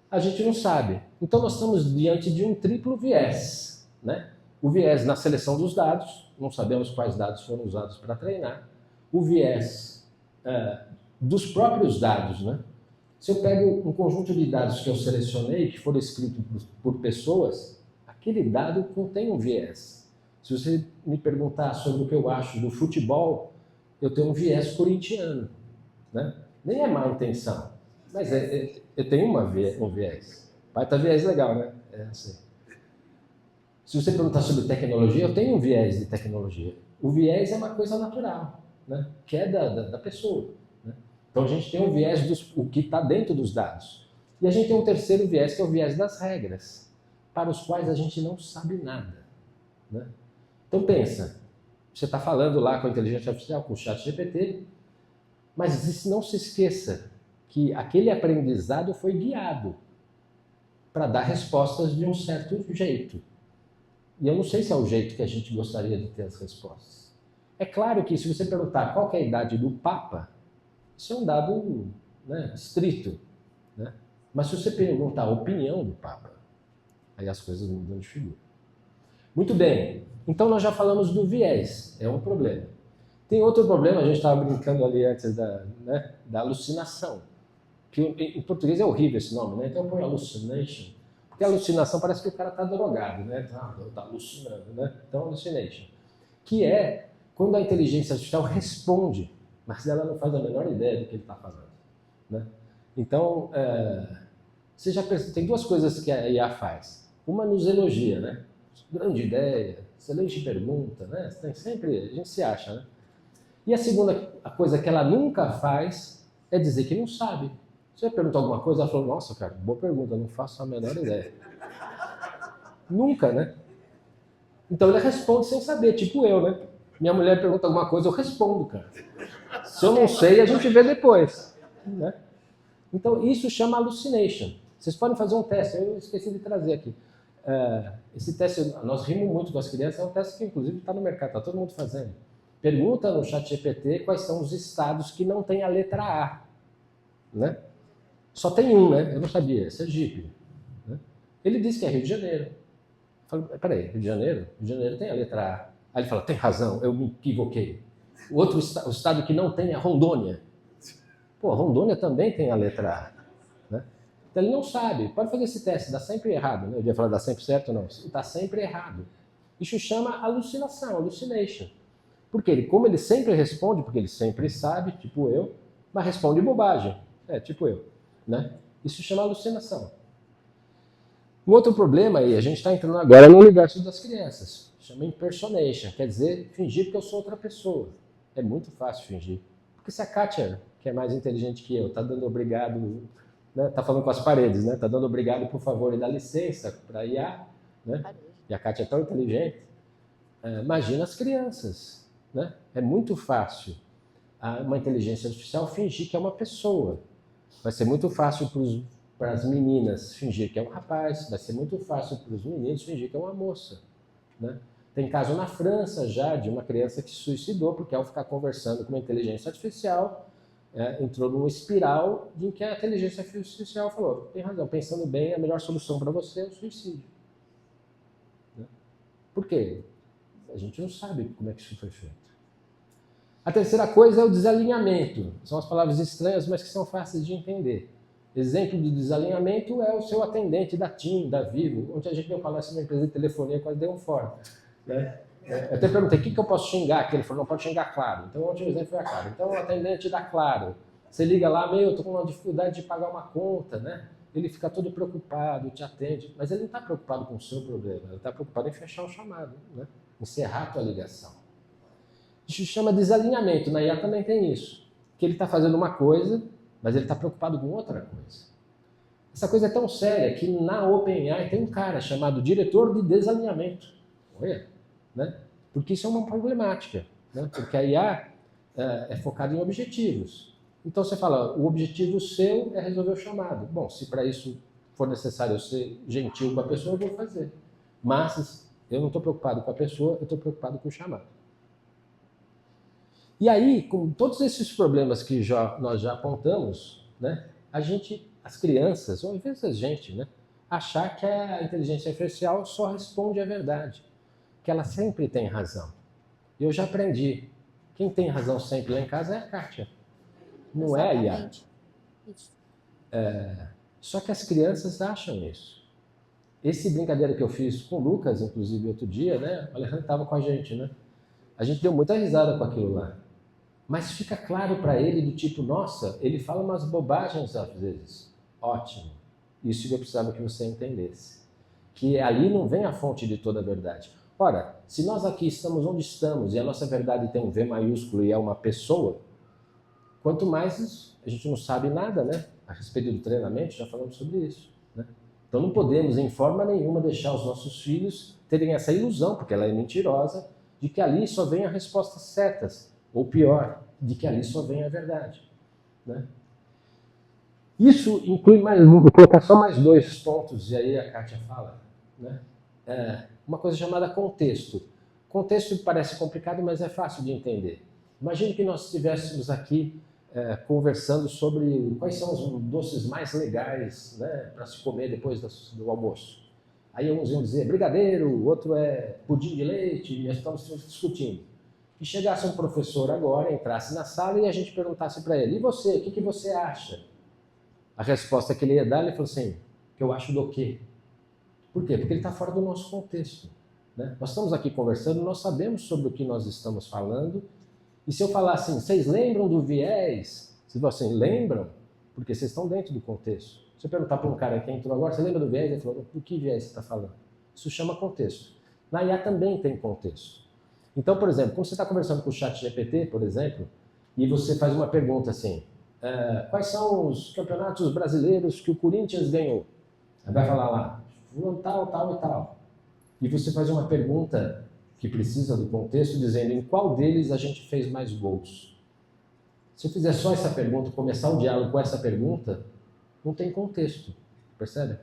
a gente não sabe. Então nós estamos diante de um triplo viés, né? O viés na seleção dos dados, não sabemos quais dados foram usados para treinar. O viés dos próprios dados, né? Se eu pego um conjunto de dados que eu selecionei, que foram escritos por pessoas, aquele dado contém um viés. Se você me perguntar sobre o que eu acho do futebol, eu tenho um viés corintiano, né? Nem é má intenção, mas eu tenho um viés. Baita viés legal, né? É assim. Se você perguntar sobre tecnologia, eu tenho um viés de tecnologia. O viés é uma coisa natural, né? Que é da pessoa, né? Então a gente tem um viés o que está dentro dos dados. E a gente tem um terceiro viés, que é o viés das regras, para os quais a gente não sabe nada, né? Então pensa, você está falando lá com a inteligência artificial, com o ChatGPT, mas não se esqueça que aquele aprendizado foi guiado para dar respostas de um certo jeito. E eu não sei se é o jeito que a gente gostaria de ter as respostas. É claro que se você perguntar qual que é a idade do Papa, isso é um dado, né, estrito, né? Mas se você perguntar a opinião do Papa, aí as coisas mudam de figura. Muito bem, então nós já falamos do viés, é um problema. Tem outro problema, a gente estava brincando ali antes da alucinação, que em português é horrível esse nome, né? Então eu ponho hallucination, porque alucinação parece que o cara está drogado, né? Está alucinando, né? Então hallucination, que é quando a inteligência artificial responde, mas ela não faz a menor ideia do que ele está falando, né? Então, você já tem duas coisas que a IA faz. Uma nos elogia, né? Grande ideia, excelente pergunta, né? Tem sempre, a gente se acha, né? E a segunda coisa que ela nunca faz é dizer que não sabe. Você perguntou alguma coisa, ela falou, nossa, cara, boa pergunta, não faço a menor ideia. Nunca, né? Então ele responde sem saber, tipo eu, né? Minha mulher pergunta alguma coisa, eu respondo, cara. Se eu não sei, a gente vê depois, né? Então isso chama hallucination. Vocês podem fazer um teste, eu esqueci de trazer aqui. Esse teste, nós rimos muito com as crianças, é um teste que inclusive está no mercado, está todo mundo fazendo. Pergunta no ChatGPT quais são os estados que não tem a letra A, né? Só tem um, né? Eu não sabia, Sergipe, né? Ele disse que é Rio de Janeiro. Eu falei, peraí, Rio de Janeiro? Rio de Janeiro tem a letra A. Aí ele fala, tem razão, eu me equivoquei. O outro o estado que não tem é Rondônia. Pô, Rondônia também tem a letra A. Né? Então ele não sabe. Pode fazer esse teste, dá sempre errado. Né? Eu ia falar dá sempre certo, não. Dá sempre errado. Isso chama alucinação, hallucination. Porque ele, como ele sempre responde, porque ele sempre sabe, tipo eu, mas responde bobagem. Tipo eu. Né? Isso chama alucinação. Um outro problema aí, a gente está entrando agora no universo das crianças. Chama impersonation, quer dizer, fingir que eu sou outra pessoa. É muito fácil fingir. Porque se a Kátia, que é mais inteligente que eu, está dando obrigado, né, tá falando com as paredes, né, tá dando obrigado, por favor, e dá licença para IA, né, e a Kátia é tão inteligente, imagina as crianças. Né? É muito fácil uma inteligência artificial fingir que é uma pessoa. Vai ser muito fácil para as meninas fingir que é um rapaz, vai ser muito fácil para os meninos fingir que é uma moça. Né? Tem caso na França já de uma criança que se suicidou porque ao ficar conversando com uma inteligência artificial, entrou numa espiral em que a inteligência artificial falou, tem razão, pensando bem, a melhor solução para você é o suicídio. Né? Por quê? A gente não sabe como é que isso foi feito. A terceira coisa é o desalinhamento. São as palavras estranhas, mas que são fáceis de entender. Exemplo de desalinhamento é o seu atendente da TIM, da Vivo. Ontem a gente deu palestra numa empresa de telefonia, quase deu um fora. Né? Eu até perguntei, o que eu posso xingar? Que ele falou, não pode xingar Claro. Então ontem o exemplo foi a Claro. Então o atendente da Claro, você liga lá, eu estou com uma dificuldade de pagar uma conta, né? Ele fica todo preocupado, te atende, mas ele não está preocupado com o seu problema, ele está preocupado em fechar o chamado, né? Encerrar a tua ligação. Isso chama desalinhamento, na IA também tem isso, que ele está fazendo uma coisa, mas ele está preocupado com outra coisa. Essa coisa é tão séria que na OpenAI tem um cara chamado diretor de desalinhamento. Olha, né? Porque isso é uma problemática, né? Porque a IA é focada em objetivos. Então você fala, o objetivo seu é resolver o chamado. Bom, se para isso for necessário eu ser gentil com a pessoa, eu vou fazer. Mas eu não estou preocupado com a pessoa, eu estou preocupado com o chamado. E aí, com todos esses problemas que nós já apontamos, né, as crianças, ou às vezes a gente, né, achar que a inteligência artificial só responde a verdade, que ela sempre tem razão. Eu já aprendi, quem tem razão sempre lá em casa é a Kátia, não é a IA. Só que as crianças acham isso. Esse brincadeira que eu fiz com o Lucas, inclusive, outro dia, né, o Alejandro estava com a gente, né, a gente deu muita risada com aquilo lá. Mas fica claro para ele do tipo, nossa, ele fala umas bobagens às vezes. Ótimo. Isso que eu precisava que você entendesse. Que ali não vem a fonte de toda a verdade. Ora, se nós aqui estamos onde estamos e a nossa verdade tem um V maiúsculo e é uma pessoa, quanto mais a gente não sabe nada, né? A respeito do treinamento, já falamos sobre isso. Né? Então não podemos, em forma nenhuma, deixar os nossos filhos terem essa ilusão, porque ela é mentirosa, de que ali só vem as respostas certas. Ou pior, de que ali só vem a verdade. Né? Isso inclui mais, vou colocar só mais 2 pontos, e aí a Kátia fala. Né? Uma coisa chamada contexto. Contexto parece complicado, mas é fácil de entender. Imagine que nós estivéssemos aqui conversando sobre quais são os doces mais legais, né, para se comer depois do almoço. Aí uns iam dizer brigadeiro, o outro é pudim de leite, e nós estamos discutindo. E chegasse um professor agora, entrasse na sala e a gente perguntasse para ele, e você, o que você acha? A resposta que ele ia dar, ele falou assim, que eu acho do quê? Por quê? Porque ele está fora do nosso contexto. Né? Nós estamos aqui conversando, nós sabemos sobre o que nós estamos falando, e se eu falar assim, vocês lembram do viés? Se vocês lembram, porque vocês estão dentro do contexto. Se eu perguntar para um cara que entrou agora, você lembra do viés? Ele falou, do que viés você está falando? Isso chama contexto. Na IA também tem contexto. Então, por exemplo, quando você está conversando com o ChatGPT, por exemplo, e você faz uma pergunta assim, quais são os campeonatos brasileiros que o Corinthians ganhou? Aí vai falar lá, tal, tal e tal. E você faz uma pergunta que precisa do contexto, dizendo em qual deles a gente fez mais gols. Se eu fizer só essa pergunta, começar o diálogo com essa pergunta, não tem contexto, percebe?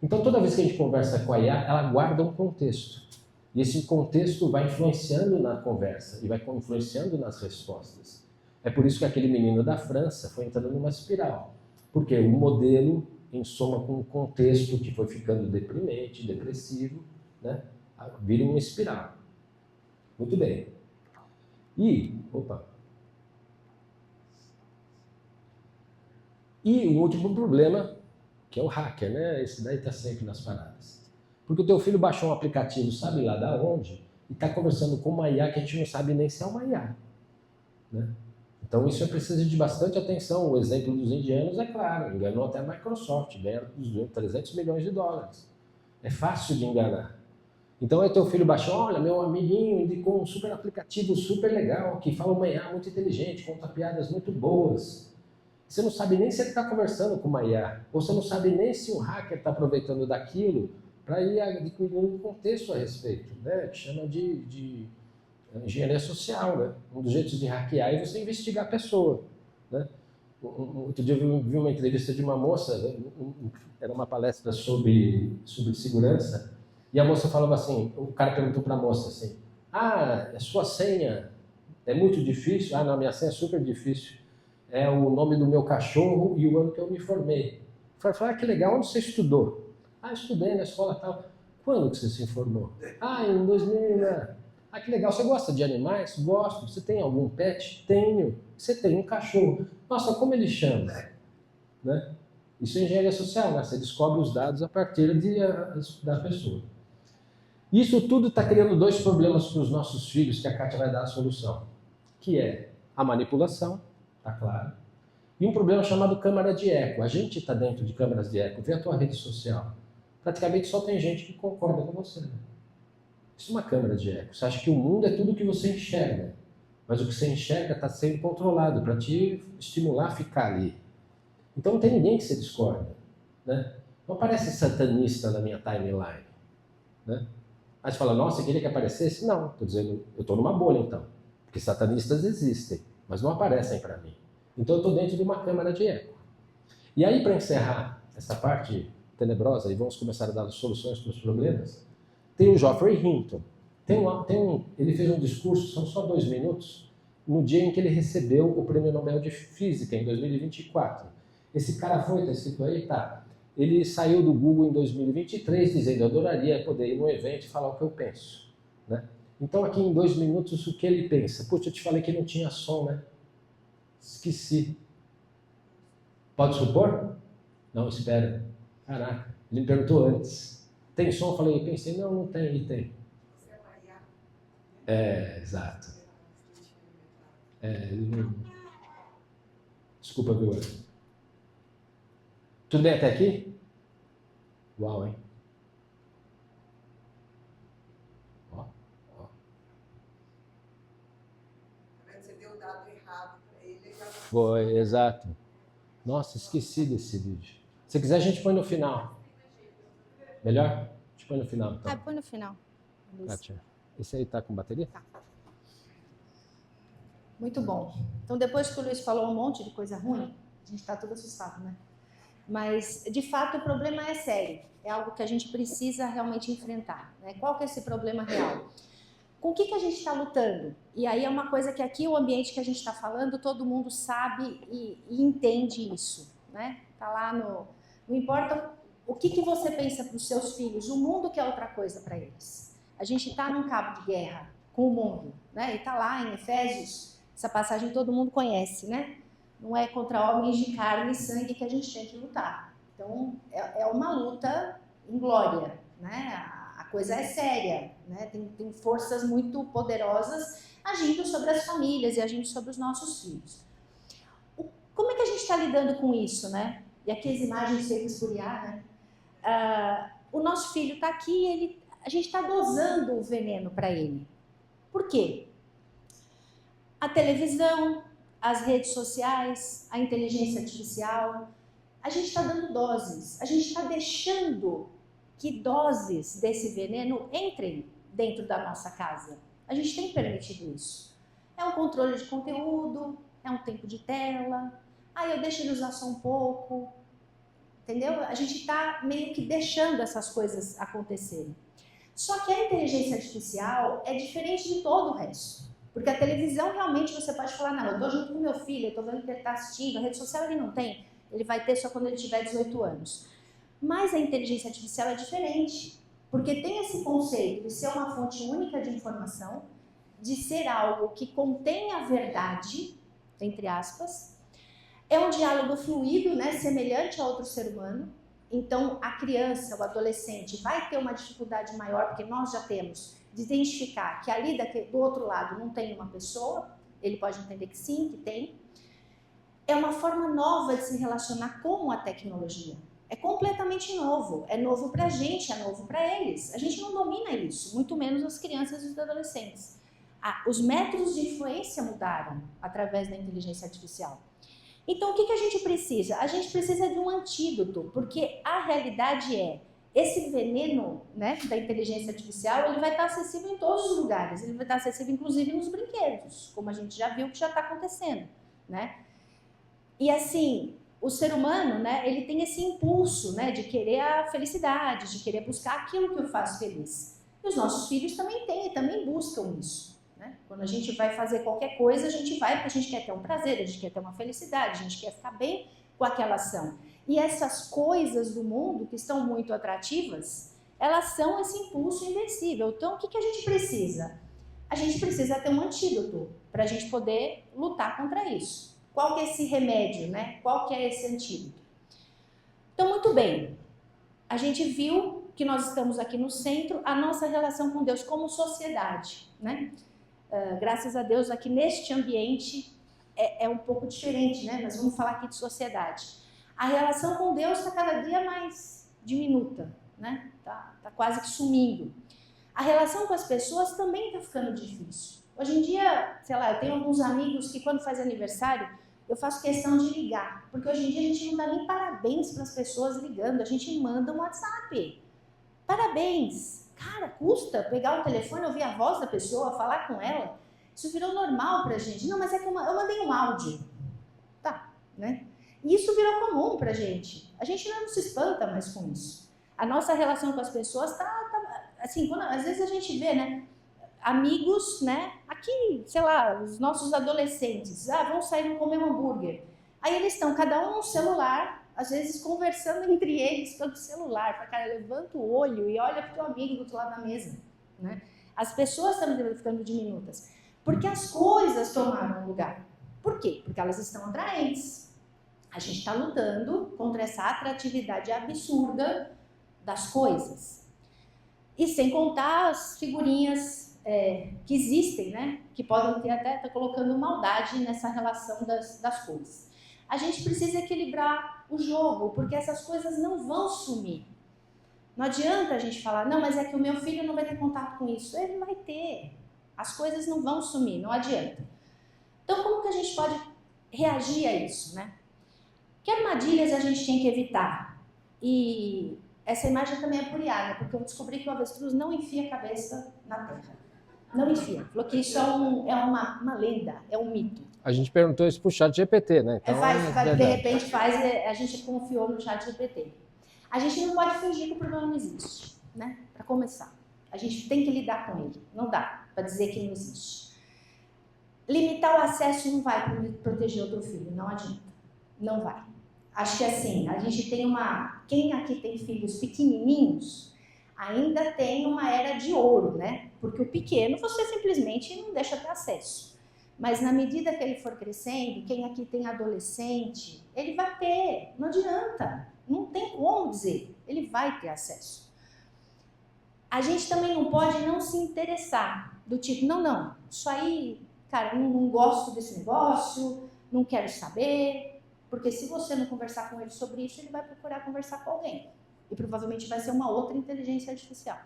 Então, toda vez que a gente conversa com a IA, ela guarda um contexto. E esse contexto vai influenciando na conversa e vai influenciando nas respostas. É por isso que aquele menino da França foi entrando numa espiral. Porque o modelo, em soma com o contexto que foi ficando deprimente, depressivo, né, vira uma espiral. Muito bem. E o último problema, que é o hacker, né? Esse daí está sempre nas paradas. Porque o teu filho baixou um aplicativo, sabe lá da onde, e está conversando com uma IA que a gente não sabe nem se é uma IA. Né? Então isso precisa de bastante atenção. O exemplo dos indianos é claro, enganou até a Microsoft, ganharam 300 milhões de dólares. É fácil de enganar. Então aí teu filho baixou, olha, meu amiguinho indicou um super aplicativo super legal, que fala uma IA muito inteligente, conta piadas muito boas. Você não sabe nem se ele está conversando com uma IA, ou você não sabe nem se um hacker está aproveitando daquilo para ir adquirindo um contexto a respeito, né? Que chama de engenharia social, né? Um dos jeitos de hackear é você investigar a pessoa, né? Outro dia eu vi uma entrevista de uma moça, era uma palestra sobre segurança, e a moça falava assim, o cara perguntou para a moça assim, a sua senha é muito difícil? Ah, não, minha senha é super difícil. É o nome do meu cachorro e o ano que eu me formei. Eu falei, que legal, onde você estudou? Ah, estudei na escola tal. Quando que você se formou? Ah, em 2000. Ah, que legal, você gosta de animais? Gosto. Você tem algum pet? Tenho. Você tem um cachorro. Nossa, como ele chama? Né? Isso é engenharia social, né? Você descobre os dados a partir da pessoa. Isso tudo está criando dois problemas para os nossos filhos que a Kátia vai dar a solução. Que é a manipulação, tá claro. E um problema chamado câmara de eco. A gente está dentro de câmaras de eco. Vê a tua rede social. Praticamente só tem gente que concorda com você. Né? Isso é uma câmara de eco. Você acha que o mundo é tudo que você enxerga. Mas o que você enxerga está sendo controlado para te estimular a ficar ali. Então não tem ninguém que você discorda. Né? Não aparece satanista na minha timeline. Né? Aí você fala, nossa, eu queria que aparecesse? Não, estou dizendo, eu estou numa bolha então. Porque satanistas existem, mas não aparecem para mim. Então eu estou dentro de uma câmara de eco. E aí, para encerrar essa parte tenebrosa, e vamos começar a dar soluções para os problemas, tem o Geoffrey Hinton. Ele fez um discurso, são só 2 minutos, no dia em que ele recebeu o Prêmio Nobel de Física, em 2024. Esse cara foi, está escrito aí, tá. Ele saiu do Google em 2023 dizendo, eu adoraria poder ir num evento e falar o que eu penso. Né? Então aqui em 2 minutos o que ele pensa? Puxa, eu te falei que não tinha som, né? Esqueci. Pode supor? Não, espera. Caraca, ele me perguntou antes. Tem som? Eu falei, pensei, não tem, e tem. Exato. Ele não... Desculpa, viu? Tudo bem até aqui? Uau, hein? Ó. Você deu o dado errado para ele. Foi, exato. Nossa, esqueci desse vídeo. Se quiser, a gente põe no final. Melhor? A gente põe no final, então. Põe no final. Kátia, esse aí tá com bateria? Tá. Muito bom. Então, depois que o Luiz falou um monte de coisa ruim, a gente está tudo assustado, né? Mas, de fato, o problema é sério. É algo que a gente precisa realmente enfrentar. Né? Qual que é esse problema real? Com o que a gente está lutando? E aí é uma coisa que aqui, o ambiente que a gente está falando, todo mundo sabe e entende isso. Né? Tá lá no... Não importa o que você pensa para os seus filhos, o mundo quer outra coisa para eles. A gente está num cabo de guerra com o mundo. Né? E está lá em Efésios, essa passagem todo mundo conhece, né? Não é contra homens de carne e sangue que a gente tem que lutar. Então, é uma luta em glória, né? A coisa é séria, né? Tem forças muito poderosas agindo sobre as famílias e agindo sobre os nossos filhos. Como é que a gente está lidando com isso, né? E aqui as imagens feitas por IA, né? O nosso filho está aqui, a gente está dosando o veneno para ele. Por quê? A televisão, as redes sociais, a inteligência artificial, a gente está dando doses, a gente está deixando que doses desse veneno entrem dentro da nossa casa. A gente tem permitido isso. É um controle de conteúdo, é um tempo de tela, eu deixo ele usar só um pouco, entendeu? A gente está meio que deixando essas coisas acontecerem. Só que a inteligência artificial é diferente de todo o resto. Porque a televisão, realmente, você pode falar, não, eu estou junto com meu filho, eu estou vendo que ele está assistindo, a rede social ele não tem, ele vai ter só quando ele tiver 18 anos. Mas a inteligência artificial é diferente, porque tem esse conceito de ser uma fonte única de informação, de ser algo que contém a verdade, entre aspas. É um diálogo fluido, né, semelhante a outro ser humano. Então, a criança, o adolescente, vai ter uma dificuldade maior, porque nós já temos, de identificar que ali do outro lado não tem uma pessoa. Ele pode entender que sim, que tem. É uma forma nova de se relacionar com a tecnologia. É completamente novo. É novo para a gente, é novo para eles. A gente não domina isso, muito menos as crianças e os adolescentes. Os métodos de influência mudaram através da inteligência artificial. Então, o que a gente precisa? A gente precisa de um antídoto, porque a realidade é, esse veneno, né, da inteligência artificial, ele vai estar acessível em todos os lugares. Ele vai estar acessível, inclusive, nos brinquedos, como a gente já viu que já está acontecendo, né? E assim, o ser humano, né, ele tem esse impulso, né, de querer a felicidade, de querer buscar aquilo que o faz feliz. E os nossos filhos também têm, também buscam isso. Quando a gente vai fazer qualquer coisa, a gente vai porque a gente quer ter um prazer, a gente quer ter uma felicidade, a gente quer ficar bem com aquela ação. E essas coisas do mundo, que estão muito atrativas, elas são esse impulso invencível. Então, o que a gente precisa? A gente precisa ter um antídoto para a gente poder lutar contra isso. Qual que é esse remédio, né? Qual que é esse antídoto? Então, muito bem. A gente viu que nós estamos aqui no centro, a nossa relação com Deus como sociedade, né? Graças a Deus, aqui neste ambiente é um pouco diferente, né? Mas vamos falar aqui de sociedade. A relação com Deus está cada dia mais diminuta, né? Tá quase que sumindo. A relação com as pessoas também está ficando difícil. Hoje em dia, sei lá, eu tenho alguns amigos que quando faz aniversário, eu faço questão de ligar, porque hoje em dia a gente não dá nem parabéns para as pessoas ligando, a gente manda um WhatsApp. Parabéns! Cara, custa pegar o telefone, ouvir a voz da pessoa, falar com ela. Isso virou normal pra gente. Não, mas é que eu mandei um áudio. Tá, né? E isso virou comum pra gente. A gente não se espanta mais com isso. A nossa relação com as pessoas assim, às vezes a gente vê, né? Amigos, né? Aqui, sei lá, os nossos adolescentes. Vão sair comer um hambúrguer. Aí eles estão, cada um no celular, às vezes conversando entre eles pelo celular. Fala, cara, levanta o olho e olha pro teu amigo do outro lado da mesa, né? As pessoas estão ficando diminutas, porque as coisas tomaram lugar. Por quê? Porque elas estão atraentes. A gente está lutando contra essa atratividade absurda das coisas. E sem contar as figurinhas que existem, né? Que podem ter até tá colocando maldade nessa relação das coisas. A gente precisa equilibrar o jogo, porque essas coisas não vão sumir. Não adianta a gente falar, não, mas é que o meu filho não vai ter contato com isso. Ele vai ter. As coisas não vão sumir, não adianta. Então, como que a gente pode reagir a isso, né? Que armadilhas a gente tem que evitar? E essa imagem também é apurada, porque eu descobri que o avestruz não enfia a cabeça na terra. Não enfia. Falou que isso é uma lenda, é um mito. A gente perguntou isso pro ChatGPT, né? Então, de repente a gente confiou no ChatGPT. A gente não pode fingir que o problema não existe, né? Para começar. A gente tem que lidar com ele. Não dá para dizer que não existe. Limitar o acesso não vai proteger outro filho, não adianta. Não vai. Acho que assim, a gente tem quem aqui tem filhos pequenininhos, ainda tem uma era de ouro, né? Porque o pequeno você simplesmente não deixa ter acesso. Mas na medida que ele for crescendo, quem aqui tem adolescente, ele vai ter, não adianta, não tem como dizer, ele vai ter acesso. A gente também não pode não se interessar, do tipo, não, isso aí, cara, não gosto desse negócio, não quero saber, porque se você não conversar com ele sobre isso, ele vai procurar conversar com alguém. E provavelmente vai ser uma outra inteligência artificial.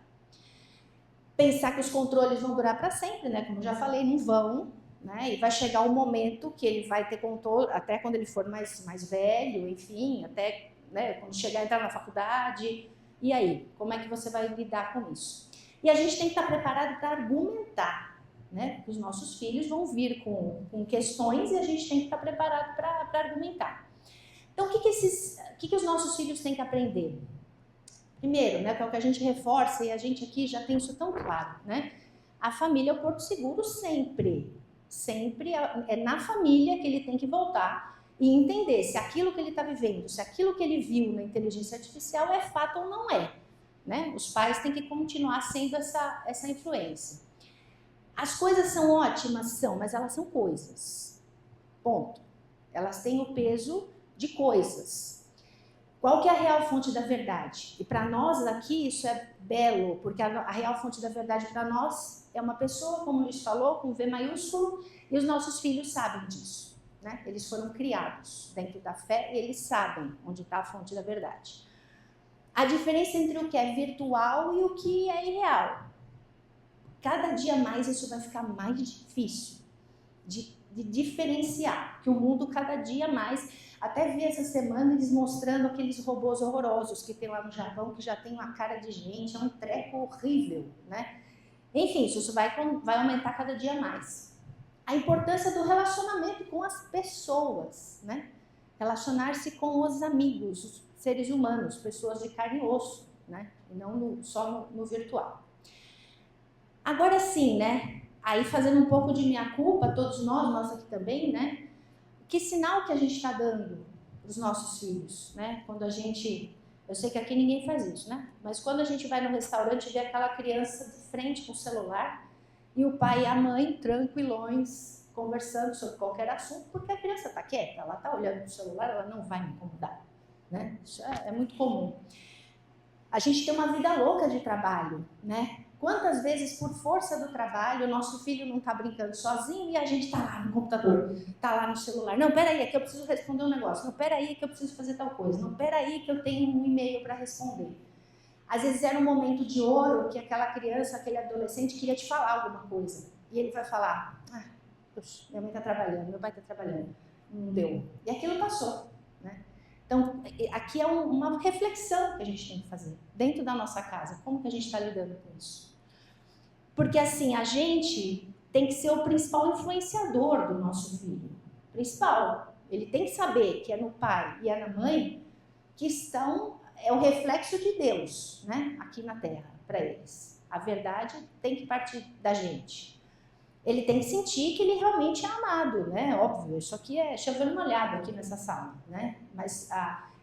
Pensar que os controles vão durar para sempre, né? Como já falei, não vão, né? E vai chegar um momento que ele vai ter controle, até quando ele for mais velho, enfim, até, né, quando chegar a entrar na faculdade. E aí, como é que você vai lidar com isso? E a gente tem que estar preparado para argumentar, né? Os nossos filhos vão vir com questões e a gente tem que estar preparado para argumentar. Então, o que os nossos filhos têm que aprender? Primeiro, né, que é o que a gente reforça, e a gente aqui já tem isso tão claro, né? A família é o porto seguro sempre. Sempre é na família que ele tem que voltar e entender se aquilo que ele está vivendo, se aquilo que ele viu na inteligência artificial é fato ou não é, né? Os pais têm que continuar sendo essa influência. As coisas são ótimas? São, mas elas são coisas. Ponto. Elas têm o peso de coisas. Qual que é a real fonte da verdade? E para nós aqui isso é belo, porque a real fonte da verdade para nós é uma pessoa, como o Luiz falou, com V maiúsculo, e os nossos filhos sabem disso. Né? Eles foram criados dentro da fé e eles sabem onde está a fonte da verdade. A diferença entre o que é virtual e o que é irreal. Cada dia mais isso vai ficar mais difícil de diferenciar, porque o mundo cada dia mais, até vi essa semana eles mostrando aqueles robôs horrorosos que tem lá no Japão, que já tem uma cara de gente, é um treco horrível, né? Enfim, isso vai aumentar cada dia mais. A importância do relacionamento com as pessoas, né? Relacionar-se com os amigos, os seres humanos, pessoas de carne e osso, né? E não só no virtual. Agora sim, né? Aí fazendo um pouco de minha culpa, todos nós aqui também, né? Que sinal que a gente está dando para os nossos filhos, né? Quando a gente, eu sei que aqui ninguém faz isso, né? Mas quando a gente vai no restaurante e vê aquela criança de frente com o celular e o pai e a mãe tranquilões conversando sobre qualquer assunto, porque a criança está quieta, ela está olhando para o celular, ela não vai me incomodar, né? Isso é muito comum. A gente tem uma vida louca de trabalho, né? Quantas vezes, por força do trabalho, o nosso filho não está brincando sozinho e a gente está lá no computador, está lá no celular. Não, peraí, é que eu preciso responder um negócio. Não, peraí, é que eu preciso fazer tal coisa. Não, peraí, que eu tenho um e-mail para responder. Às vezes era um momento de ouro que aquela criança, aquele adolescente queria te falar alguma coisa. E ele vai falar, poxa, minha mãe está trabalhando, meu pai está trabalhando. Não deu. E aquilo passou, né? Então, aqui é uma reflexão que a gente tem que fazer dentro da nossa casa. Como que a gente está lidando com isso? Porque, assim, a gente tem que ser o principal influenciador do nosso filho. Principal. Ele tem que saber que é no pai e é na mãe que é o reflexo de Deus, né? Aqui na Terra, para eles. A verdade tem que partir da gente. Ele tem que sentir que ele realmente é amado, né? Óbvio, isso aqui é chovendo molhado aqui nessa sala, né? Mas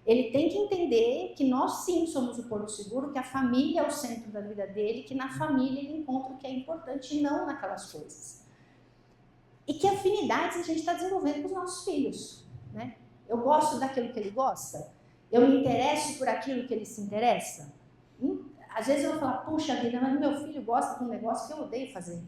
ele tem que entender que nós sim somos o porto seguro, que a família é o centro da vida dele, que na família ele encontra o que é importante e não naquelas coisas. E que afinidades a gente está desenvolvendo com os nossos filhos, né? Eu gosto daquilo que ele gosta, eu me interesso por aquilo que ele se interessa. Às vezes eu vou falar, puxa vida, mas meu filho gosta de um negócio que eu odeio fazer.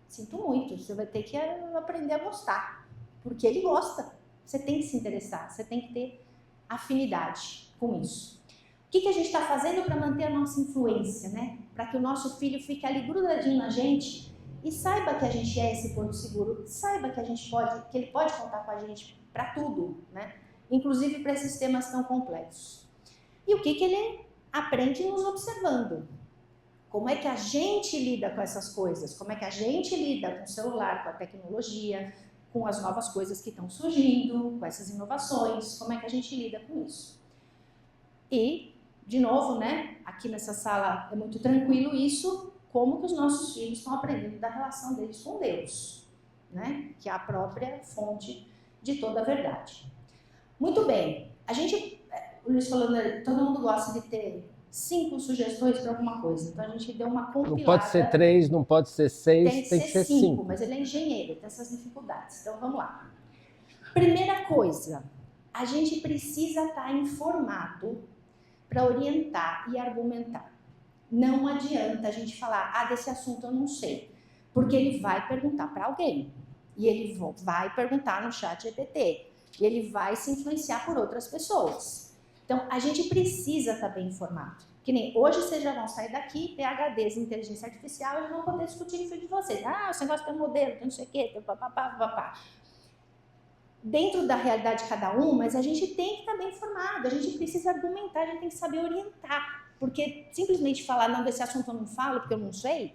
Sinto muito, você vai ter que aprender a gostar, porque ele gosta. Você tem que se interessar, você tem que ter afinidade com isso. O que a gente está fazendo para manter a nossa influência, né? Para que o nosso filho fique ali grudadinho na gente e saiba que a gente é esse porto seguro, saiba que que ele pode contar com a gente para tudo, né? Inclusive para esses temas tão complexos. E o que ele aprende nos observando? Como é que a gente lida com essas coisas? Como é que a gente lida com o celular, com a tecnologia, com as novas coisas que estão surgindo, com essas inovações? Como é que a gente lida com isso? E, de novo, né, aqui nessa sala é muito tranquilo isso, como que os nossos filhos estão aprendendo da relação deles com Deus, né? Que é a própria fonte de toda a verdade. Muito bem, o Luiz falou, né, todo mundo gosta de ter 5 sugestões para alguma coisa. Então a gente deu uma compilada. Não pode ser 3, não pode ser 6, tem que ser 5. Mas ele é engenheiro, tem essas dificuldades. Então vamos lá. Primeira coisa, a gente precisa estar informado para orientar e argumentar. Não adianta a gente falar, desse assunto eu não sei, porque ele vai perguntar para alguém. E ele vai perguntar no chat GPT. E ele vai se influenciar por outras pessoas. Então, a gente precisa estar bem informado. Que nem hoje vocês já vão sair daqui, PhDs em inteligência artificial, e vão poder discutir em frente de vocês. Esse negócio tem modelo, tem não sei o quê, tem papapá. Dentro da realidade de cada um, mas a gente tem que estar bem informado, a gente precisa argumentar, a gente tem que saber orientar. Porque simplesmente falar, não, desse assunto eu não falo, porque eu não sei,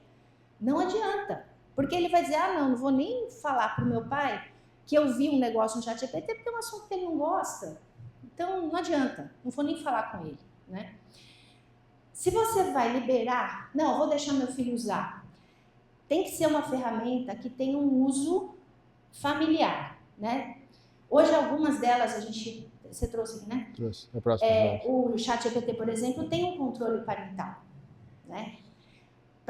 não adianta. Porque ele vai dizer, não vou nem falar para o meu pai que eu vi um negócio no chat GPT, porque é um assunto que ele não gosta. Então, não adianta, não vou nem falar com ele, né? Se você vai liberar, não, vou deixar meu filho usar, tem que ser uma ferramenta que tenha um uso familiar, né? Hoje, algumas delas você trouxe aqui, né? Trouxe, é próximo. O ChatGPT, por exemplo, tem um controle parental, né?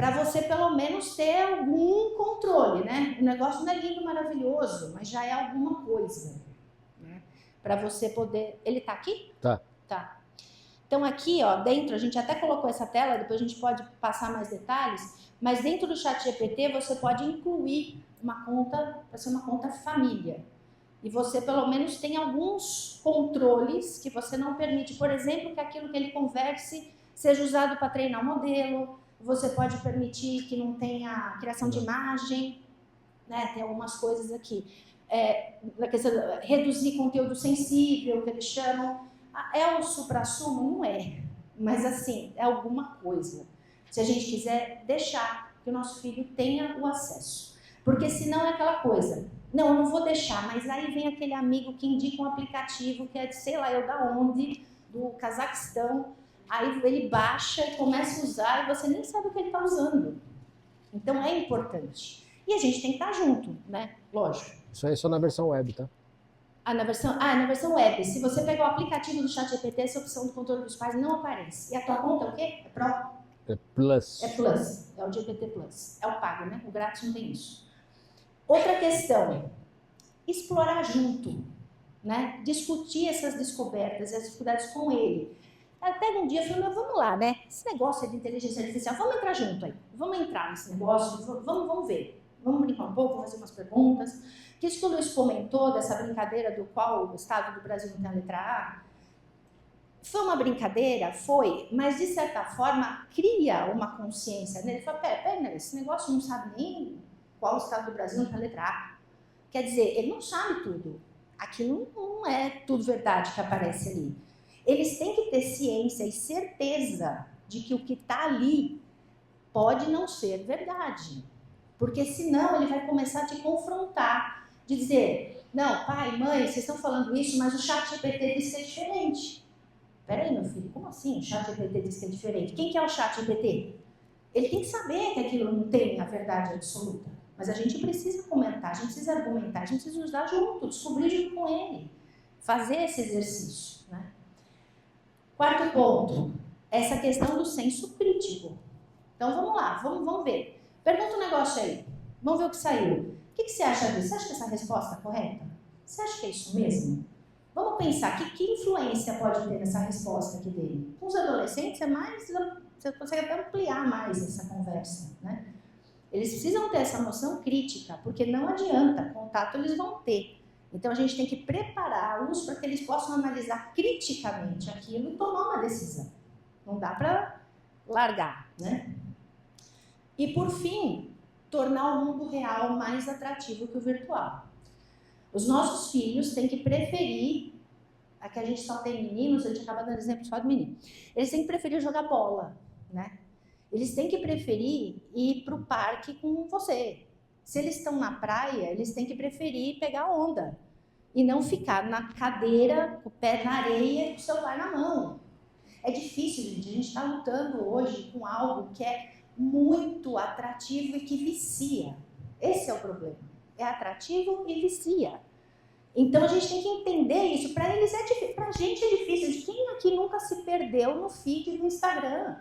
para você pelo menos ter algum controle, né? O negócio não é lindo, maravilhoso, mas já é alguma coisa, né? Para você poder... Ele tá aqui? Tá. Tá. Então aqui, ó, dentro, a gente até colocou essa tela, depois a gente pode passar mais detalhes, mas dentro do ChatGPT você pode incluir uma conta, para ser uma conta família. E você pelo menos tem alguns controles que você não permite, por exemplo, que aquilo que ele converse seja usado para treinar o modelo. Você pode permitir que não tenha criação de imagem, né? Tem algumas coisas aqui. Na questão, reduzir conteúdo sensível, que eles chamam. É o suprassumo? Não é. Mas assim, é alguma coisa. Se a gente quiser deixar que o nosso filho tenha o acesso. Porque senão é aquela coisa. Não, eu não vou deixar, mas aí vem aquele amigo que indica um aplicativo que é de sei lá eu da onde, do Cazaquistão. Aí ele baixa e começa a usar e você nem sabe o que ele está usando. Então é importante. E a gente tem que estar junto, né? Lógico. Isso aí é só na versão web, tá? Na versão web. Se você pegar o aplicativo do ChatGPT, essa opção do controle dos pais não aparece. E a tua conta é o quê? É Pro? É Plus. É Plus. É o GPT Plus. É o pago, né? O grátis não tem isso. Outra questão. Explorar junto, né? Discutir essas descobertas e as dificuldades com ele. Até um dia eu falei, mas vamos lá, né? Esse negócio de inteligência artificial, vamos entrar junto aí. Vamos entrar nesse negócio, vamos ver. Vamos brincar um pouco, fazer umas perguntas. Que isso que o Luiz comentou, dessa brincadeira do qual o Estado do Brasil não tem a letra A, foi uma brincadeira? Foi, mas de certa forma cria uma consciência nele. Ele fala, pera, esse negócio não sabe nem qual o Estado do Brasil não tem a letra A. Quer dizer, ele não sabe tudo. Aquilo não é tudo verdade que aparece ali. Eles têm que ter ciência e certeza de que o que está ali pode não ser verdade. Porque senão ele vai começar a te confrontar, de dizer, não, pai, mãe, vocês estão falando isso, mas o ChatGPT diz que é diferente. Peraí, meu filho, como assim o ChatGPT diz que é diferente? Quem que é o ChatGPT? Ele tem que saber que aquilo não tem a verdade absoluta. Mas a gente precisa comentar, a gente precisa argumentar, a gente precisa usar junto, descobrir junto com ele. Fazer esse exercício, né? Quarto ponto, essa questão do senso crítico. Então vamos lá, vamos ver. Pergunta um negócio aí, vamos ver o que saiu. O que você acha disso? Você acha que essa resposta é correta? Você acha que é isso mesmo? Vamos pensar, que influência pode ter nessa resposta aqui dele? Com os adolescentes é mais, você consegue até ampliar mais essa conversa, né? Eles precisam ter essa noção crítica, porque não adianta, contato eles vão ter. Então a gente tem que prepará-los para que eles possam analisar criticamente aquilo e tomar uma decisão. Não dá para largar, né? E por fim, tornar o mundo real mais atrativo que o virtual. Os nossos filhos têm que preferir, aqui a gente só tem meninos, a gente acaba dando exemplo só de menino, eles têm que preferir jogar bola, né? Eles têm que preferir ir para o parque com você. Se eles estão na praia, eles têm que preferir pegar onda e não ficar na cadeira, com o pé na areia e com o celular na mão. É difícil, gente. A gente está lutando hoje com algo que é muito atrativo e que vicia. Esse é o problema. É atrativo e vicia. Então a gente tem que entender isso. Para eles é difícil, para a gente é difícil. Quem aqui nunca se perdeu no feed do Instagram?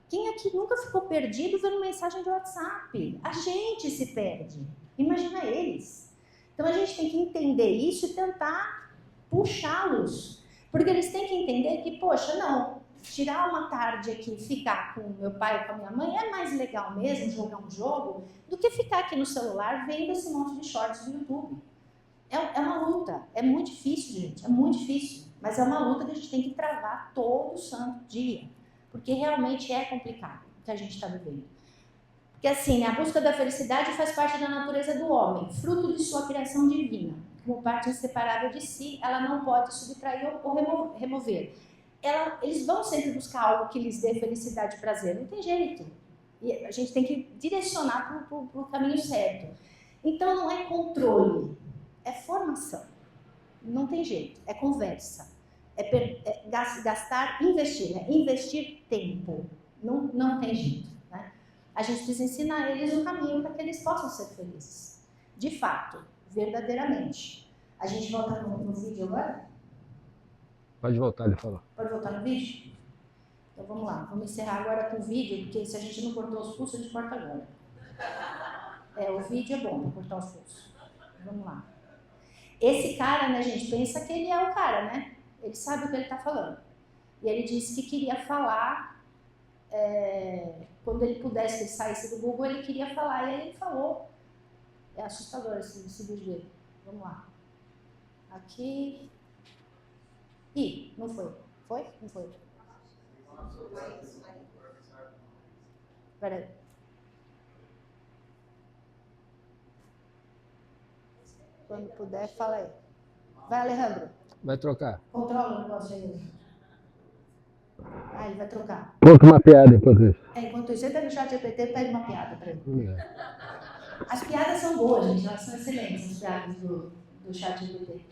Quem aqui nunca ficou perdido vendo mensagem de WhatsApp? A gente se perde. Imagina eles. Então a gente tem que entender isso e tentar puxá-los. Porque eles têm que entender que, poxa, não, tirar uma tarde aqui e ficar com meu pai ou com a minha mãe é mais legal mesmo, jogar um jogo, do que ficar aqui no celular vendo esse monte de shorts do YouTube. É uma luta. É muito difícil, gente. É muito difícil. Mas é uma luta que a gente tem que travar todo santo dia. Porque realmente é complicado o que a gente está vivendo. Porque assim, a busca da felicidade faz parte da natureza do homem, fruto de sua criação divina. Como parte inseparável de si, ela não pode subtrair ou remover. Eles vão sempre buscar algo que lhes dê felicidade e prazer. Não tem jeito. E a gente tem que direcionar para o caminho certo. Então não é controle, é formação. Não tem jeito, é conversa. É gastar, investir, né? Investir tempo. Não tem jeito, né? A gente precisa ensinar eles o caminho para que eles possam ser felizes. De fato, verdadeiramente. A gente volta no vídeo agora? Pode voltar, ele falou. Pode voltar no vídeo? Então vamos lá, vamos encerrar agora com o vídeo, porque se a gente não cortou os pulsos, a gente corta agora. O vídeo é bom para cortar os pulsos. Vamos lá. Esse cara, né, gente, pensa que ele é o cara, né? Ele sabe o que ele está falando. E ele disse que queria falar, quando ele pudesse, que ele saísse do Google, ele queria falar, e aí ele falou. É assustador esse vídeo dele. Vamos lá. Aqui. Ih, não foi. Foi? Não foi. Espera aí. Quando puder, fala aí. Vai, Alejandro. Vai trocar. Controla o negócio aí. Ele vai trocar. Conta uma piada enquanto isso. Enquanto isso, entra no chat GPT e pede uma piada pra ele. As piadas são boas, gente. Elas são excelentes, as piadas do chat GPT.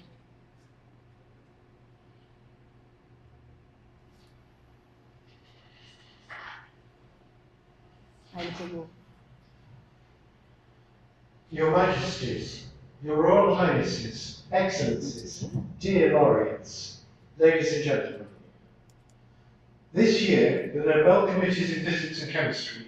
Aí ele pegou. Your Majesties, Your Royal Highnesses, Excellencies, dear laureates, ladies and gentlemen. This year, the Nobel Committees in Physics and Chemistry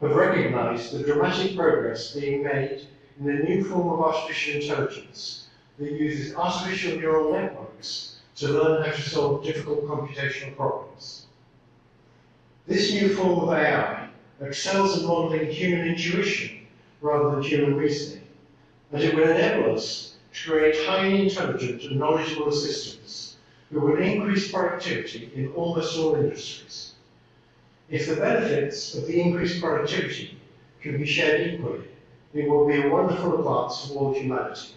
have recognized the dramatic progress being made in the new form of artificial intelligence that uses artificial neural networks to learn how to solve difficult computational problems. This new form of AI excels at modeling human intuition rather than human reasoning, and it will enable us to create highly intelligent and knowledgeable assistants who will increase productivity in almost all industries. If the benefits of the increased productivity can be shared equally, it will be a wonderful advance for all humanity.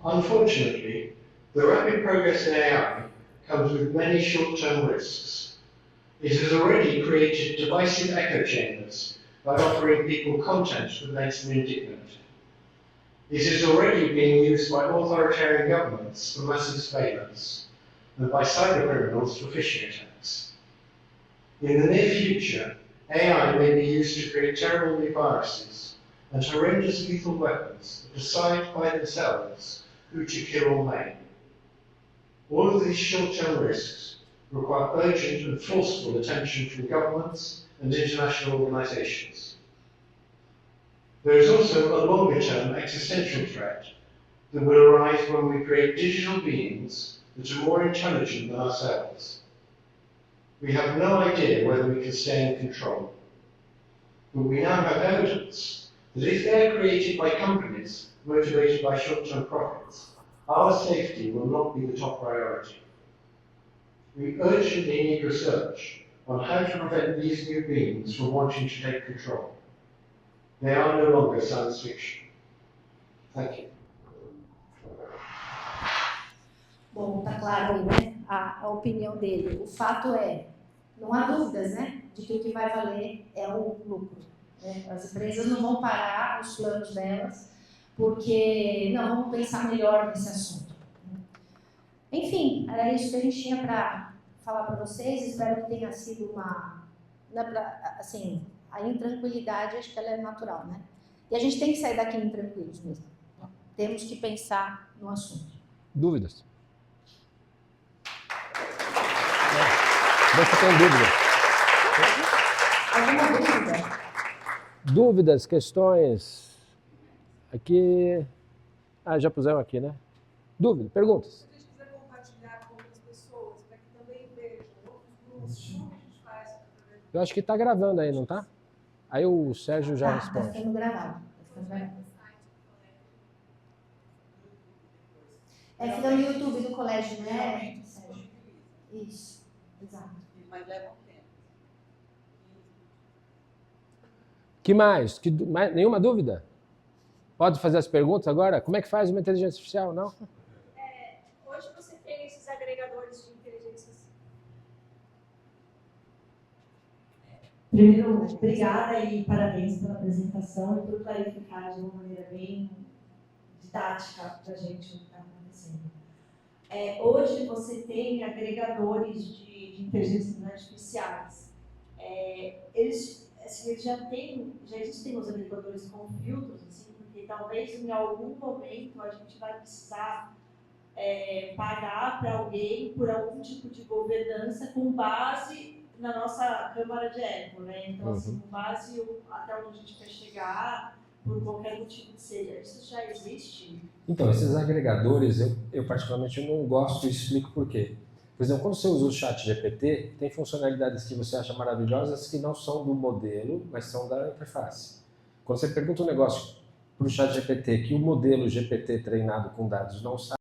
Unfortunately, the rapid progress in AI comes with many short-term risks. It has already created divisive echo chambers by offering people content that makes them indignant. It is already being used by authoritarian governments for massive surveillance and by cybercriminals for phishing attacks. In the near future, AI may be used to create terrible new viruses and horrendous lethal weapons that decide by themselves who to kill or maim. All of these short-term risks require urgent and forceful attention from governments and international organizations. There is also a longer-term existential threat that will arise when we create digital beings that are more intelligent than ourselves. We have no idea whether we can stay in control, but we now have evidence that if they are created by companies motivated by short-term profits, our safety will not be the top priority. We urgently need research on how to prevent these new beings from wanting to take control. They are no longer science fiction. Thank you. Bom, tá claro aí, né? A opinião dele. O fato é, não há dúvidas, né? De que o que vai valer é o lucro. Né? As empresas não vão parar os planos delas, porque não, vamos pensar melhor nesse assunto. Enfim, era isso que a gente tinha para falar para vocês. Espero que tenha sido uma... Assim, a intranquilidade, acho que ela é natural, né? E a gente tem que sair daqui intranquilos mesmo. Temos que pensar no assunto. Dúvidas? Você tem dúvida? Alguma dúvida? Dúvidas, questões? Aqui... já pusemos aqui, né? Dúvida, perguntas? Se a gente quiser compartilhar com outras pessoas, para que também vejam outros grupos, como a gente faz? Eu acho que está gravando aí, não está? Aí o Sérgio já responde. Tá ficando gravado. Fica no YouTube do colégio, né, Sérgio? Isso, exato. Mas leva um tempo. Que mais? Nenhuma dúvida? Pode fazer as perguntas agora? Como é que faz uma inteligência artificial? Não? Hoje você tem esses agregadores de inteligências. Primeiro, obrigada e parabéns pela apresentação e por clarificar de uma maneira bem didática para a gente o que está acontecendo. Hoje você tem agregadores de inteligências artificiais. Eles já existem os agregadores com filtros, assim, porque talvez em algum momento a gente vai precisar pagar para alguém por algum tipo de governança com base na nossa Câmara de Eco, né? Então, assim, com base até onde a gente quer chegar, por qualquer motivo que seja. Isso já existe? Então, esses agregadores, eu particularmente não gosto e explico por quê. Por exemplo, quando você usa o chat GPT, tem funcionalidades que você acha maravilhosas que não são do modelo, mas são da interface. Quando você pergunta um negócio para o chat GPT que o modelo GPT treinado com dados não sabe,